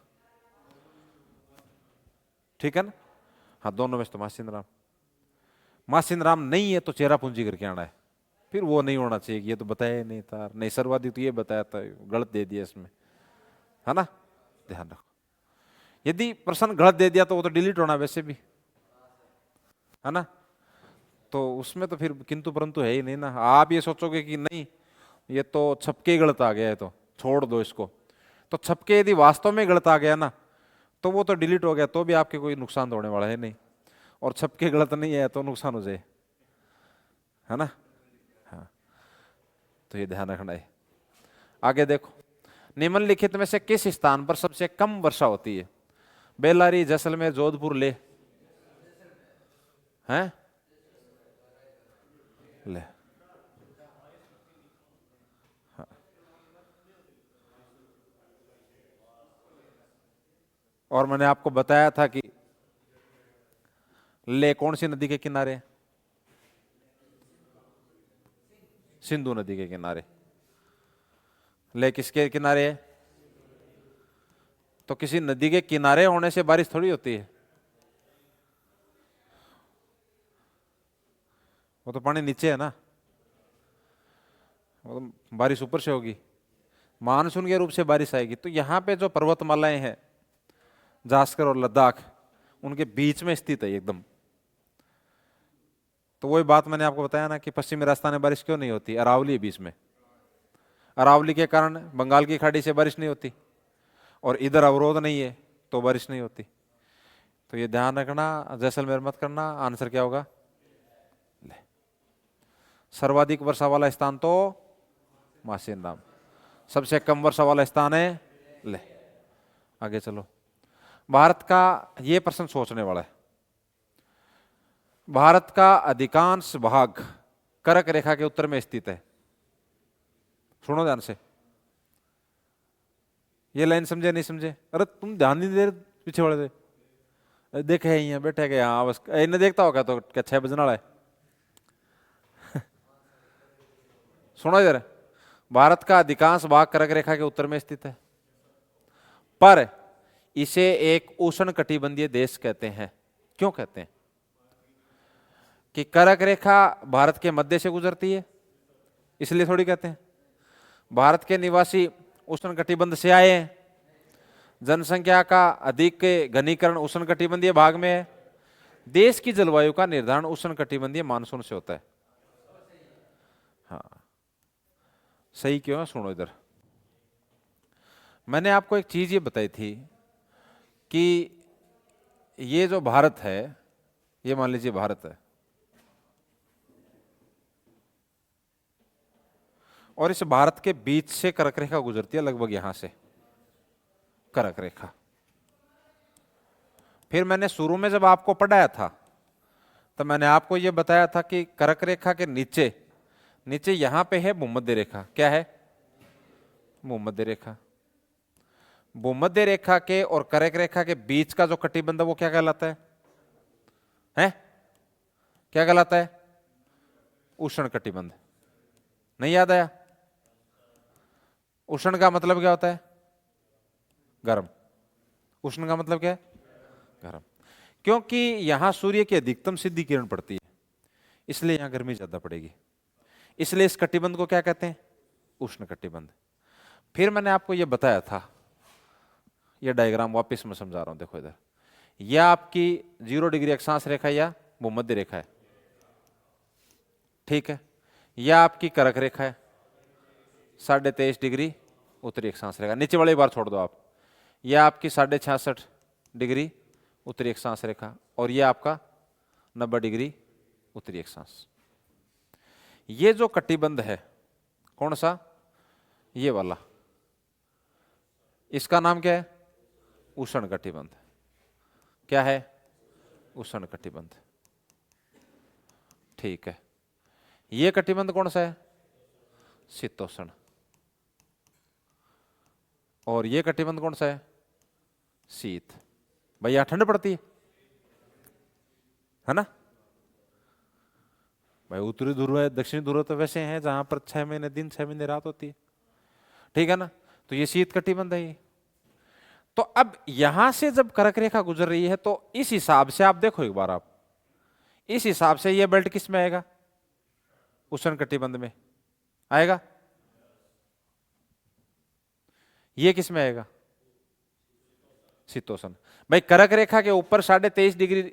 ठीक है ना। हाँ, दोनों में से तो मासिन राम, मासिन राम नहीं है तो चेरापूंजी करके आना है। फिर वो नहीं होना चाहिए, ये तो बताया ही नहीं था, नहीं सर्वाधिक तो ये बताया था, गलत दे दिया इसमें, है ना। ध्यान रखो, यदि प्रश्न गलत दे दिया तो वो तो डिलीट होना वैसे भी, है ना। तो उसमें तो फिर किंतु परंतु है ही नहीं ना। आप ये सोचोगे कि नहीं ये तो छपके गलत आ गया है तो छोड़ दो इसको, तो छपके यदि वास्तव में गलत आ गया ना तो वो तो डिलीट हो गया, तो भी आपके कोई नुकसान तो होने वाला है नहीं। और छपके गलत नहीं है तो नुकसान हो जाए, है ना। हाँ, तो ये ध्यान रखना है। आगे देखो, निम्नलिखित में से किस स्थान पर सबसे कम वर्षा होती है? बेल्लारी, जैसलमेर, जोधपुर, लेह। हैं? ले, और मैंने आपको बताया था कि ले कौन सी नदी के किनारे है? सिंधु नदी के किनारे। लेक किसके किनारे है? तो किसी नदी के किनारे होने से बारिश थोड़ी होती है, वो तो पानी नीचे है ना, वो तो बारिश ऊपर से होगी, मानसून के रूप से बारिश आएगी। तो यहाँ पे जो पर्वतमालाएं हैं जास्कर और लद्दाख, उनके बीच में स्थित है एकदम। तो वही बात मैंने आपको बताया ना कि पश्चिमी राजस्थान में बारिश क्यों नहीं होती, अरावली है बीच में, अरावली के कारण बंगाल की खाड़ी से बारिश नहीं होती, और इधर अवरोध नहीं है तो बारिश नहीं होती। तो ये ध्यान रखना, जैसलमेर मत करना। आंसर क्या होगा? ले। सर्वाधिक वर्षा वाला स्थान तो मासिनराम, सबसे कम वर्षा वाला स्थान है ले। आगे चलो। भारत का, ये प्रश्न सोचने वाला है, भारत का अधिकांश भाग कर्क रेखा के उत्तर में स्थित है। सुनो ध्यान से, ये लाइन समझे नहीं समझे? अरे तुम ध्यान नहीं दे रहे, पीछे वाले थे, देखे है यहाँ बैठे गए, हाँ बस इन्हें देखता होगा तो क्या 6 बजने वाला है। सुनो इधर, भारत का अधिकांश भाग कर्क रेखा के उत्तर में स्थित है, पर इसे एक उष्णकटिबंधीय देश कहते हैं। क्यों कहते हैं? कि कर्क रेखा भारत के मध्य से गुजरती है, इसलिए थोड़ी कहते हैं। भारत के निवासी उष्णकटिबंध से आए हैं, जनसंख्या का अधिक घनीकरण उष्णकटिबंधीय भाग में है, देश की जलवायु का निर्धारण उष्णकटिबंधीय मानसून से होता है। हाँ, सही क्यों है? सुनो इधर, मैंने आपको एक चीज ये बताई थी कि ये जो भारत है, ये मान लीजिए भारत है, और इस भारत के बीच से कर्क रेखा गुजरती है, लगभग यहां से कर्क रेखा। फिर मैंने शुरू में जब आपको पढ़ाया था तो मैंने आपको यह बताया था कि कर्क रेखा के नीचे नीचे यहां पे है भूमध्य रेखा। क्या है? भूमध्य रेखा। भूमध्य रेखा के और कर्क रेखा के बीच का जो कटिबंध है वो क्या कहलाता है? हैं? क्या कहलाता है? उष्ण कटिबंध। नहीं याद आया? उष्ण का मतलब क्या होता है? गर्म। उष्ण का मतलब क्या है? गर्म। क्योंकि यहां सूर्य की अधिकतम सीधी किरण पड़ती है, इसलिए यहां गर्मी ज्यादा पड़ेगी, इसलिए इस कटिबंध को क्या कहते हैं? उष्ण कटिबंध। फिर मैंने आपको यह बताया था, यह डायग्राम वापस मैं समझा रहा हूं, देखो इधर, यह आपकी 0 डिग्री अक्षांश रेखा या भूमध्य रेखा है, ठीक है। यह आपकी कर्क रेखा है, 23.5 डिग्री उत्तरी अक्षांश रेखा। नीचे वाली बार छोड़ दो आप। यह आपकी 66.5 डिग्री उत्तरी अक्षांश रेखा, और यह आपका 90 डिग्री उत्तरी अक्षांश। ये जो कटिबंध है, कौन सा? ये वाला, इसका नाम क्या है? उष्ण कटिबंध। क्या है? उष्ण कटिबंध, ठीक है। ये कटिबंध कौन सा है? शीतोष्ण। और ये कटिबंध कौन सा है? शीत। भाई यहां ठंड पड़ती है ना? भाई उत्तरी ध्रुव है, दक्षिणी ध्रुव तो वैसे हैं जहां पर 6 महीने दिन 6 महीने रात होती है, ठीक है ना? तो ये शीत कटिबंध है ये। तो अब यहां से जब कर्क रेखा गुजर रही है तो इस हिसाब से आप देखो एक बार, आप इस हिसाब से ये बेल्ट किस में आएगा? उष्ण कटिबंध में आएगा। ये किस में आएगा? शीतोष्ण। भाई कर्क रेखा के ऊपर 23.5 डिग्री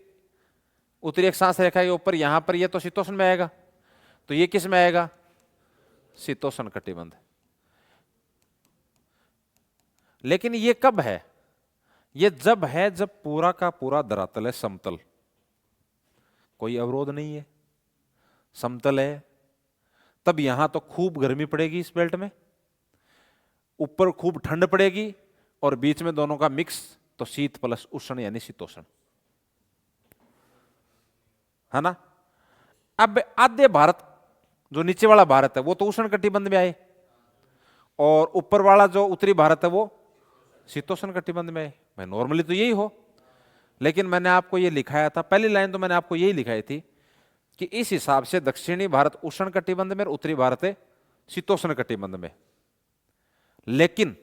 उत्तरी अक्षांश रेखा के ऊपर यहां पर ये तो शीतोष्ण में आएगा, तो ये किस में आएगा? शीतोष्ण कटिबंध। लेकिन ये कब है? ये जब है जब पूरा का पूरा धरातल है समतल, कोई अवरोध नहीं है, समतल है, तब यहां तो खूब गर्मी पड़ेगी इस बेल्ट में, ऊपर खूब ठंड पड़ेगी, और बीच में दोनों का मिक्स, तो शीत प्लस उष्ण यानी शीतोष्ण, है ना? अब आधे भारत, जो नीचे वाला भारत है वो तो उष्ण कटिबंध में आए, और ऊपर वाला जो उत्तरी भारत है वो शीतोष्ण कटिबंध में आए। भाई नॉर्मली तो यही हो, लेकिन मैंने आपको ये लिखाया था, पहली लाइन तो मैंने आपको यही लिखाई थी कि इस हिसाब से दक्षिणी भारत उष्ण कटिबंध में और उत्तरी भारत है शीतोष्ण कटिबंध में। लेकिन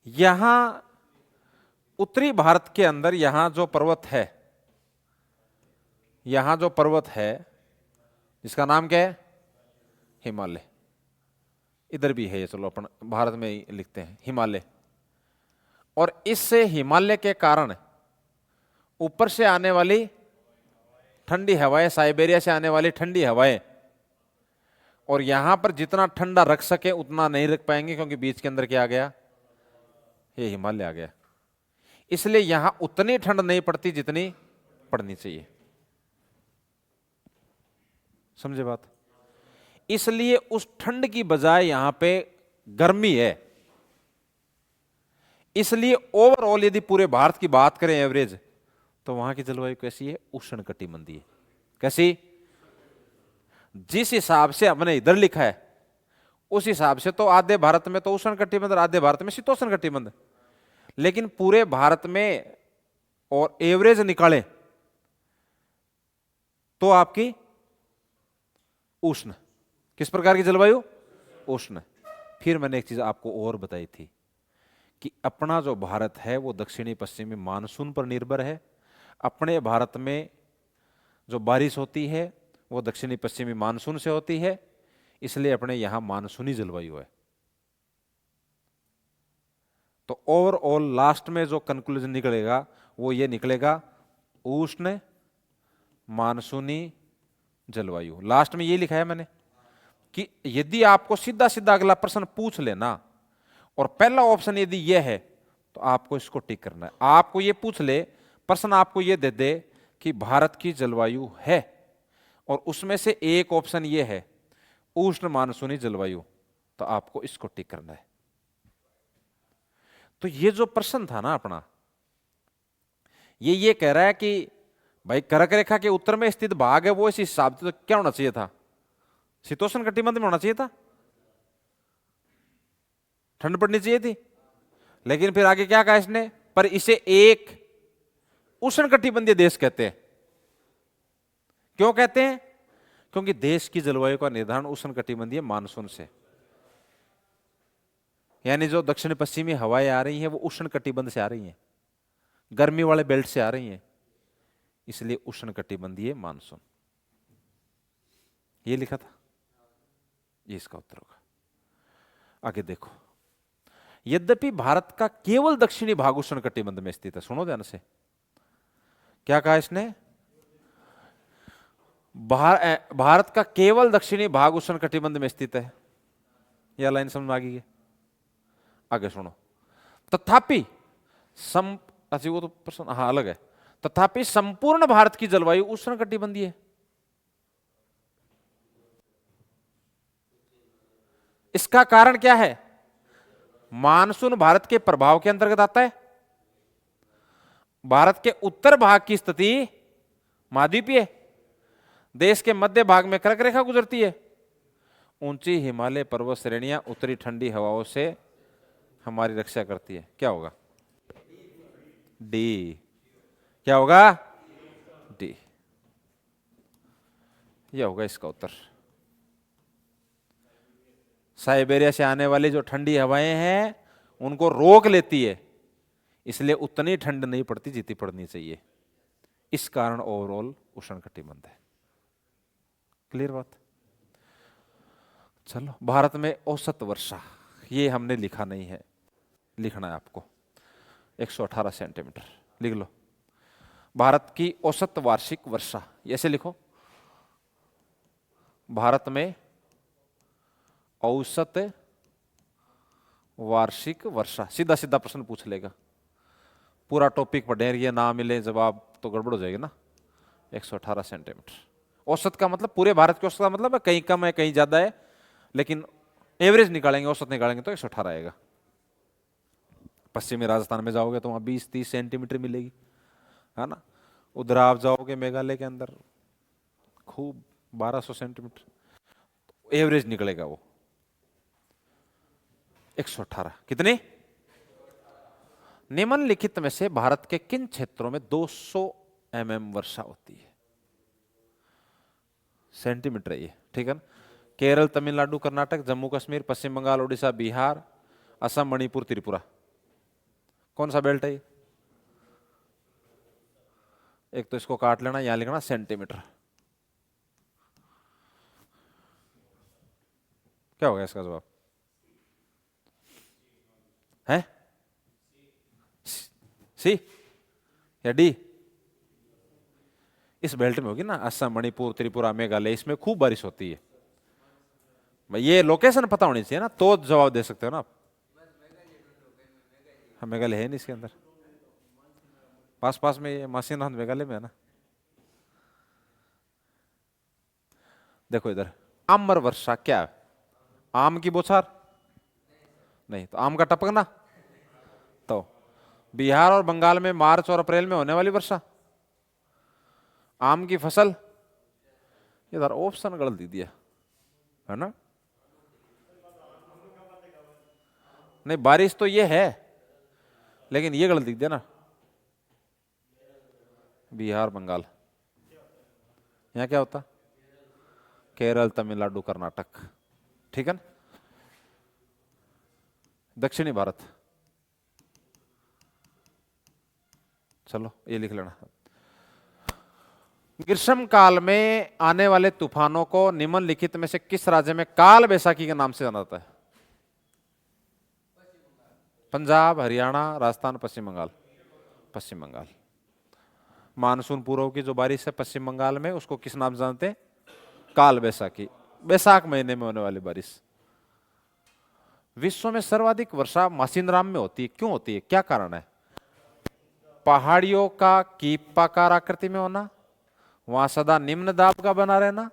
यहां उत्तरी भारत के अंदर यहां जो पर्वत है, यहां जो पर्वत है जिसका नाम क्या है, हिमालय। इधर भी है ये, चलो अपन भारत में ही लिखते हैं हिमालय। और इससे हिमालय के कारण ऊपर से आने वाली ठंडी हवाएं, साइबेरिया से आने वाली ठंडी हवाएं, और यहां पर जितना ठंडा रख सके उतना नहीं रख पाएंगे, क्योंकि बीच के अंदर क्या आ गया, ये हिमालय आ गया। इसलिए यहां उतनी ठंड नहीं पड़ती जितनी पड़नी चाहिए। समझे बात? इसलिए उस ठंड की बजाय यहां पे गर्मी है। इसलिए ओवरऑल यदि पूरे भारत की बात करें एवरेज, तो वहां की जलवायु कैसी है, उष्ण कटिबंधीय। कैसी? जिस हिसाब से हमने इधर लिखा है उस हिसाब से तो आधे भारत में तो उष्ण कटिबंध और आधे भारत में शीतोष्ण कटिबंध, लेकिन पूरे भारत में और एवरेज निकाले तो आपकी उष्ण। किस प्रकार की जलवायु? उष्ण। फिर मैंने एक चीज आपको और बताई थी कि अपना जो भारत है वो दक्षिणी पश्चिमी मानसून पर निर्भर है। अपने भारत में जो बारिश होती है वो दक्षिणी पश्चिमी मानसून से होती है, इसलिए अपने यहां मानसूनी जलवायु है। तो ओवरऑल लास्ट में जो कंक्लूजन निकलेगा वो ये निकलेगा, उष्ण मानसूनी जलवायु। लास्ट में ये लिखा है मैंने कि यदि आपको सीधा सीधा अगला प्रश्न पूछ लेना और पहला ऑप्शन यदि यह है तो आपको इसको टिक करना है। आपको ये पूछ ले, प्रश्न आपको ये दे दे कि भारत की जलवायु है और उसमें से एक ऑप्शन ये है उष्ण मानसूनी जलवायु, तो आपको इसको टिक करना है। तो ये जो प्रश्न था ना अपना, ये कह रहा है कि भाई कर्क रेखा के उत्तर में स्थित भाग है वो इस हिसाब से तो क्या होना चाहिए था, शीतोष्ण कटिबंध में होना चाहिए था, ठंड पड़नी चाहिए थी। लेकिन फिर आगे क्या कहा इसने, पर इसे एक उष्ण कटिबंधीय देश कहते हैं। क्यों कहते हैं? क्योंकि देश की जलवायु का निर्धारण उष्ण कटिबंधीय मानसून से, यानी जो दक्षिण पश्चिमी हवाएं आ रही हैं वो उष्ण कटिबंध से आ रही हैं, गर्मी वाले बेल्ट से आ रही हैं, इसलिए उष्ण कटिबंधीय मानसून। ये लिखा था, ये इसका उत्तर होगा। आगे देखो, यद्यपि भारत का केवल दक्षिणी भाग उष्ण कटिबंध में स्थित है। सुनो ध्यान से, क्या कहा इसने, भारत का केवल दक्षिणी भाग उष्ण कटिबंध में स्थित है। यह लाइन समझ में आ गई है? आगे सुनो, तथापि अच्छा वो तो प्रश्न हाँ अलग है। तथापि संपूर्ण भारत की जलवायु उष्ण कटिबंधीय है। इसका कारण क्या है? मानसून भारत के प्रभाव के अंतर्गत आता है। भारत के उत्तर भाग की स्थिति महाद्वीपीय, देश के मध्य भाग में कर्क रेखा गुजरती है। ऊंची हिमालय पर्वत श्रेणियां उत्तरी ठंडी हवाओं से हमारी रक्षा करती है। क्या होगा? डी। क्या होगा? डी। यह होगा इसका उत्तर। साइबेरिया से आने वाली जो ठंडी हवाएं हैं उनको रोक लेती है, इसलिए उतनी ठंड नहीं पड़ती जितनी पड़नी चाहिए। इस कारण ओवरऑल उष्ण कटिबंध है। क्लियर बात? चलो, भारत में औसत वर्षा ये हमने लिखा नहीं है, लिखना है आपको। 118 सेंटीमीटर लिख लो। भारत की औसत वार्षिक वर्षा ऐसे लिखो, भारत में औसत वार्षिक वर्षा। सीधा सीधा प्रश्न पूछ लेगा, पूरा टॉपिक पढ़े ये ना मिले जवाब तो गड़बड़ हो जाएगी ना। 118 सेंटीमीटर औसत का मतलब पूरे भारत के औसत का मतलब है, कहीं कम है कहीं ज्यादा है, लेकिन एवरेज निकालेंगे, औसत निकालेंगे तो 118 आएगा। पश्चिमी राजस्थान में जाओगे तो वहां 20-30 सेंटीमीटर मिलेगी, है ना। उधर आप जाओगे मेघालय के अंदर खूब 1200 सेंटीमीटर, एवरेज निकलेगा वो 118। कितने? निम्नलिखित में से भारत के किन क्षेत्रों में 200 mm वर्षा होती है? सेंटीमीटर है ये, ठीक है ना। केरल, तमिलनाडु, कर्नाटक, जम्मू कश्मीर, पश्चिम बंगाल, उड़ीसा, बिहार, असम, मणिपुर, त्रिपुरा, कौन सा बेल्ट है ये? एक तो इसको काट लेना, यहां लिखना सेंटीमीटर। क्या होगा इसका जवाब? है सी या डी? इस बेल्ट में होगी ना, असम, मणिपुर, त्रिपुरा, मेघालय, इसमें खूब बारिश होती है। भाई ये लोकेशन पता होनी चाहिए ना, तो जवाब दे सकते हो ना आप। हाँ, मेघालय है नहीं इसके अंदर, पास पास में ये मासीनाथ मेघालय में है ना। देखो इधर, आम्र वर्षा क्या है? आम की बौछार? नहीं, तो आम का टपकना। तो बिहार और बंगाल में मार्च और अप्रैल में होने वाली वर्षा, आम की फसल। इधर ऑप्शन गलत दे दिया है ना। नहीं, बारिश तो ये है, लेकिन ये गलत दिख दिया ना, बिहार बंगाल। यहाँ क्या होता? केरल, तमिलनाडु, कर्नाटक, ठीक है ना। दक्षिणी भारत, चलो ये लिख लेना। ग्रीष्म काल में आने वाले तूफानों को निम्नलिखित में से किस राज्य में काल बैसाखी के नाम से जाना जाता है? पंजाब, हरियाणा, राजस्थान, पश्चिम बंगाल। पश्चिम बंगाल। मानसून पूर्व की जो बारिश है पश्चिम बंगाल में, उसको किस नाम से जानते हैं? काल बैसाखी। बैसाख महीने में होने वाली बारिश। विश्व में सर्वाधिक वर्षा मासिनराम में होती है, क्यों होती है, क्या कारण है? पहाड़ियों का कीपाकार आकृति में होना, वहां सदा निम्न दाब का बना रहना,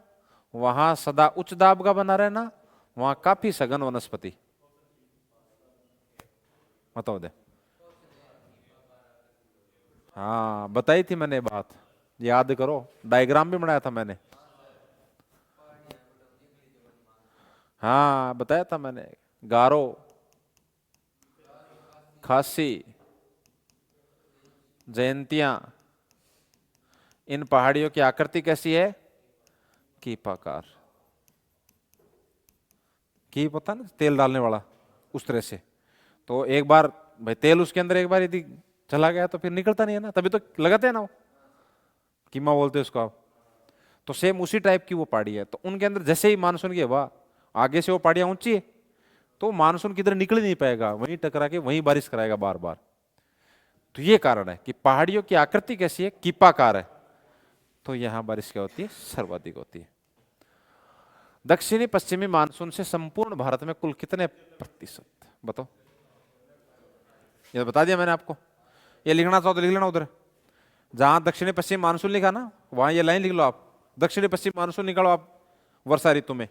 वहां सदा उच्च दाब का बना रहना, वहां काफी सघन वनस्पति। बताओ दे। हाँ, बताई थी मैंने बात, याद करो, डायग्राम भी बनाया था मैंने। हाँ, बताया था मैंने। गारो, खासी, जयंतियां, इन पहाड़ियों की आकृति कैसी है? कीपाकार। कीप होता ना तेल डालने वाला, उस तरह से। तो एक बार भाई तेल उसके अंदर एक बार यदि चला गया तो फिर निकलता नहीं है ना, तभी तो लगाते हैं ना वो, कीमा बोलते हैं उसको आप। तो सेम उसी टाइप की वो पहाड़ी है। तो उनके अंदर जैसे ही मानसून की हवा, आगे से वो पहाड़ियां ऊंची है, तो मानसून किधर निकल ही नहीं पाएगा, वहीं टकरा के वहीं बारिश कराएगा बार बार। तो ये कारण है कि पहाड़ियों की आकृति कैसी है? कीपाकार है, तो यहां बारिश क्या होती है? सर्वाधिक होती है। दक्षिणी पश्चिमी मानसून से संपूर्ण भारत में कुल कितने प्रतिशत? बताओ। ये बता दिया मैंने आपको, ये लिखना चाहो तो लिख लेना उधर, जहां दक्षिणी पश्चिम मानसून लिखा ना, वहां ये लाइन लिख लो आप, दक्षिणी पश्चिम मानसून निकालो आप वर्षा ऋतु में।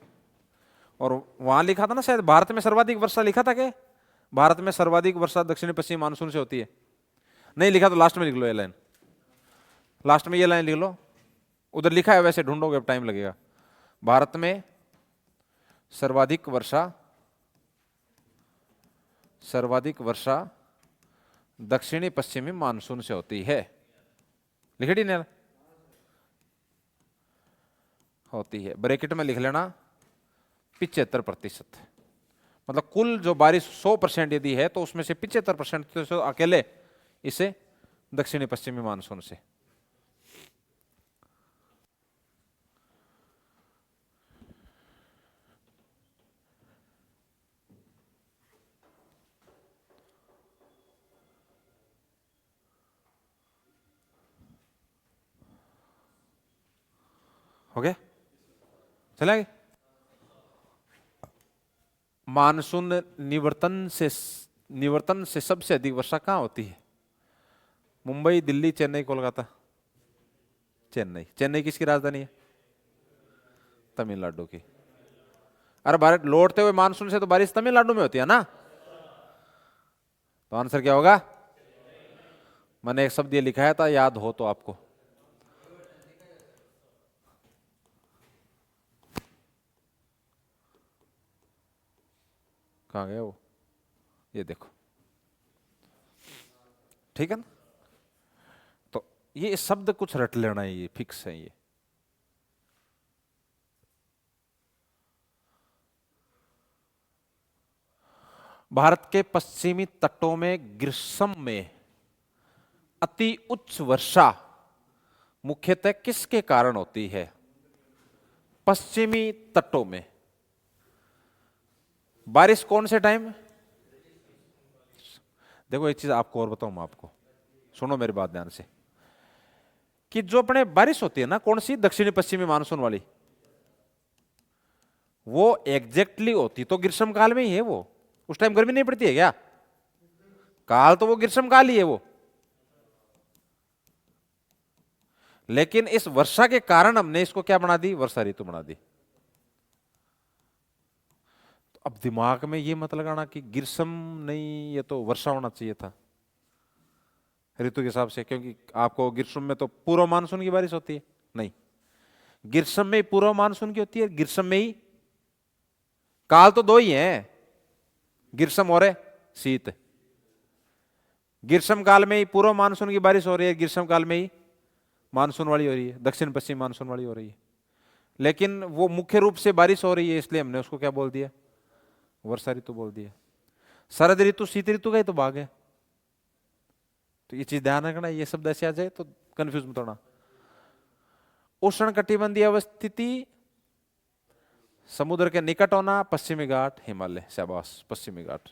और वहां लिखा था ना शायद, भारत में सर्वाधिक वर्षा लिखा था क्या? भारत में सर्वाधिक वर्षा दक्षिणी पश्चिम मानसून से होती है। नहीं लिखा तो लास्ट में लिख लो ये लाइन, लास्ट में ये लाइन लिख लो, उधर लिखा है वैसे, ढूंढोगे अब टाइम लगेगा। भारत में सर्वाधिक वर्षा दक्षिणी पश्चिमी मानसून से होती है। लिखेटी नहीं होती है, ब्रैकेट में लिख लेना 75%। मतलब कुल जो बारिश 100% यदि है तो उसमें से 75% तो अकेले इसे दक्षिणी पश्चिमी मानसून से। हो गया, चलेंगे। मानसून निवर्तन से सबसे अधिक वर्षा कहां होती है? मुंबई, दिल्ली, चेन्नई, कोलकाता। चेन्नई। चेन्नई किसकी राजधानी है? तमिलनाडु की। अरे भारत लौटते हुए मानसून से तो बारिश तमिलनाडु में होती है ना, तो आंसर क्या होगा? मैंने एक शब्द ये लिखाया था, याद हो तो आपको। कहां गया वो? ये देखो, ठीक है ना। तो ये शब्द कुछ रट लेना है, ये फिक्स है ये। भारत के पश्चिमी तटों में ग्रीष्म में अति उच्च वर्षा मुख्यतः किसके कारण होती है? पश्चिमी तटों में बारिश कौन से टाइम? देखो एक चीज आपको और बताऊं मैं आपको, सुनो मेरी बात ध्यान से, कि जो अपने बारिश होती है ना, कौन सी? दक्षिणी पश्चिमी मानसून वाली, वो एग्जैक्टली होती तो ग्रीष्म काल में ही है। वो उस टाइम गर्मी नहीं पड़ती है क्या? काल तो वो ग्रीष्म काल ही है वो। लेकिन इस वर्षा के कारण हमने इसको क्या बना दी? वर्षा ऋतु बना दी। तो अब दिमाग में ये मत लगाना कि ग्रीष्म नहीं, ये तो वर्षा होना चाहिए था ऋतु के हिसाब से, क्योंकि आपको ग्रीष्म में तो पूर्व मानसून की बारिश होती है। नहीं, ग्रीष्म में पूर्व मानसून की होती है, ग्रीष्म में ही। काल तो दो ही हैं, ग्रीष्म और शीत। ग्रीष्म काल में ही पूर्व मानसून की बारिश हो रही है, ग्रीष्म काल में ही मानसून वाली हो रही है, दक्षिण पश्चिम मानसून वाली हो रही है। लेकिन वो मुख्य रूप से बारिश हो रही है, इसलिए हमने उसको क्या बोल दिया? वर्षा ऋतु बोल दिया। शरद ऋतु शीत ऋतु का ही तो भाग है। तो ये चीज ध्यान रखना, ये शब्द ऐसे आ जाए तो कंफ्यूज मत होना। उष्ण कटिबंधीय अवस्थिति, समुद्र के निकट होना, पश्चिमी घाट, हिमालय। शाबाश, पश्चिमी घाट।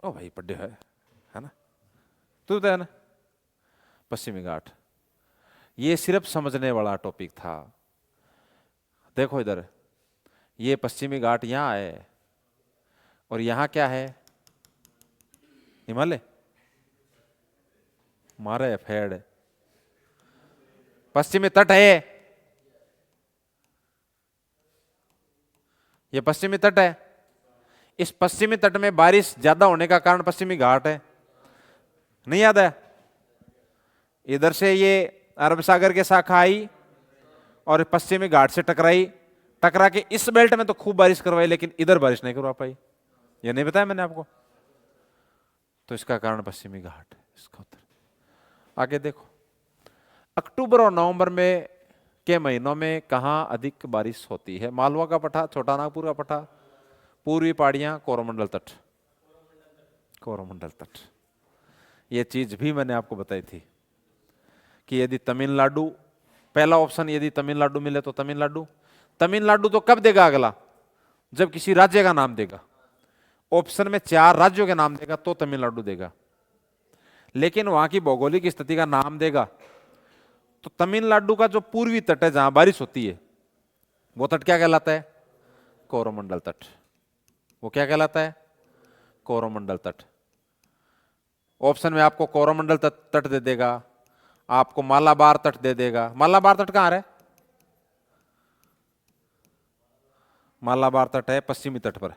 ओ भाई पढ़े है ना? तू तो है ना? पश्चिमी घाट, ये सिर्फ समझने वाला टॉपिक था। देखो इधर, ये पश्चिमी घाट यहां है और यहां क्या है? हिमालय। मारे फेड़, पश्चिमी तट है, ये पश्चिमी तट है। इस पश्चिमी तट में बारिश ज्यादा होने का कारण पश्चिमी घाट है। नहीं याद है? इधर से ये अरब सागर के शाखा आई और पश्चिमी घाट से टकराई, टकरा के इस बेल्ट में तो खूब बारिश करवाई, लेकिन इधर बारिश नहीं करवा पाई। ये नहीं बताया मैंने आपको? तो इसका कारण पश्चिमी घाट है। इसका उत्तर आगे देखो। अक्टूबर और नवंबर में के महीनों में कहां अधिक बारिश होती है? मालवा का पठा, छोटा नागपुर का पठा, पूर्वी पहाड़ियां, कोरोमंडल तट। कोरोमंडल तट। ये चीज भी मैंने आपको बताई थी कि यदि तमिलनाडु, पहला ऑप्शन यदि तमिलनाडु मिले तो तमिलनाडु। तमिलनाडु तो कब देगा अगला? जब किसी राज्य का नाम देगा। ऑप्शन में 4 राज्यों के नाम देगा तो तमिलनाडु देगा, लेकिन वहां की भौगोलिक स्थिति का नाम देगा। तो तमिलनाडु का जो पूर्वी तट है जहां बारिश होती है, वो तट क्या कहलाता है? कोरोमंडल तट। वो क्या कहलाता है? कोरोमंडल तट। ऑप्शन में आपको कोरोमंडल तट दे देगा, आपको मालाबार तट दे देगा। मालाबार तट कहां है? मालाबार तट है पश्चिमी तट पर।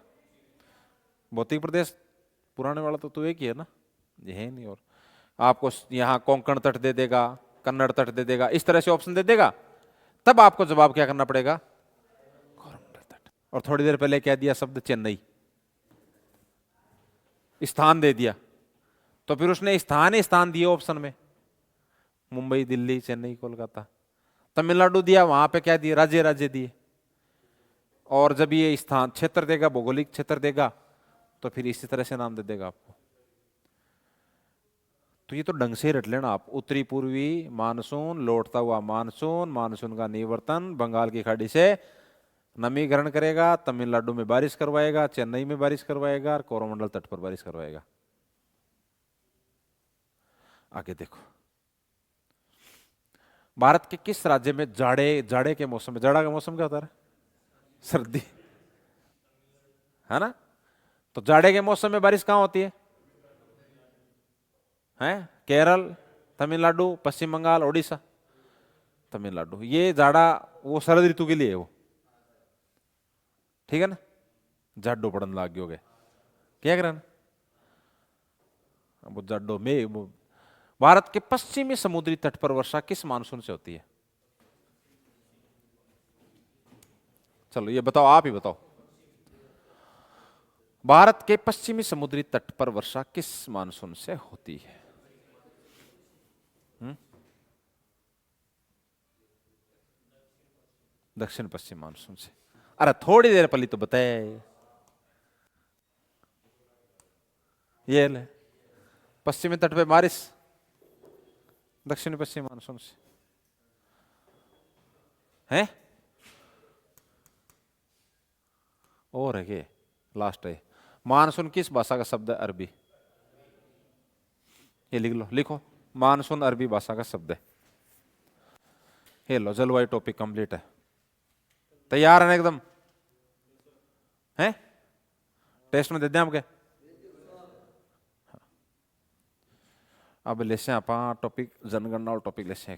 भौतिक प्रदेश पुराने वाला तो एक ही है ना, ये है नहीं। और आपको यहां कोंकण तट दे देगा, कन्नड़ तट दे देगा, इस तरह से ऑप्शन दे देगा। तब आपको जवाब क्या करना पड़ेगा? कोरोमंडल तट। और थोड़ी देर पहले क्या दिया शब्द? चेन्नई। स्थान दे दिया, तो फिर उसने स्थान ही स्थान दिए ऑप्शन में। मुंबई, दिल्ली, चेन्नई, कोलकाता। तमिलनाडु दिया, वहां पे क्या दिए? राज्य राज्य दिए। और जब ये स्थान क्षेत्र देगा, भौगोलिक क्षेत्र देगा, तो फिर इसी तरह से नाम दे देगा आपको। तो ये तो ढंग से रट लेना आप। उत्तरी पूर्वी मानसून, लौटता हुआ मानसून, मानसून का निवर्तन बंगाल की खाड़ी से नमी ग्रहण करेगा, तमिलनाडु में बारिश करवाएगा, चेन्नई में बारिश करवाएगा और कोरोमंडल तट पर बारिश करवाएगा। आगे देखो, भारत के किस राज्य में जाड़े के मौसम में, जाड़ा का मौसम क्या होता है? सर्दी, है ना? तो जाड़े के मौसम में बारिश कहां होती है? हैं? केरल, तमिलनाडु, पश्चिम बंगाल, ओडिशा। तमिलनाडु। ये जाड़ा वो शरद ऋतु के लिए है वो, ठीक है ना? जाडो पड़न लाग गए क्या कर वो जाडो में वो। भारत के पश्चिमी समुद्री तट पर वर्षा किस मानसून से होती है? चलो ये बताओ, आप ही बताओ। भारत के पश्चिमी समुद्री तट पर वर्षा किस मानसून से होती है? दक्षिण पश्चिम मानसून से। अरे थोड़ी देर पहले तो बताए। ये ले पश्चिमी तट पे बारिश, दक्षिण पश्चिम मानसून से है। और है के लास्ट है, मानसून किस भाषा का शब्द है? अरबी। ये लिख लो, लिखो, मानसून अरबी भाषा का शब्द है। ये लो, जलवायु टॉपिक कंप्लीट है। तैयार है ना एकदम? है टेस्ट में दे दें आपके। अब लेसे आप टॉपिक जनगणना और टॉपिक लेसे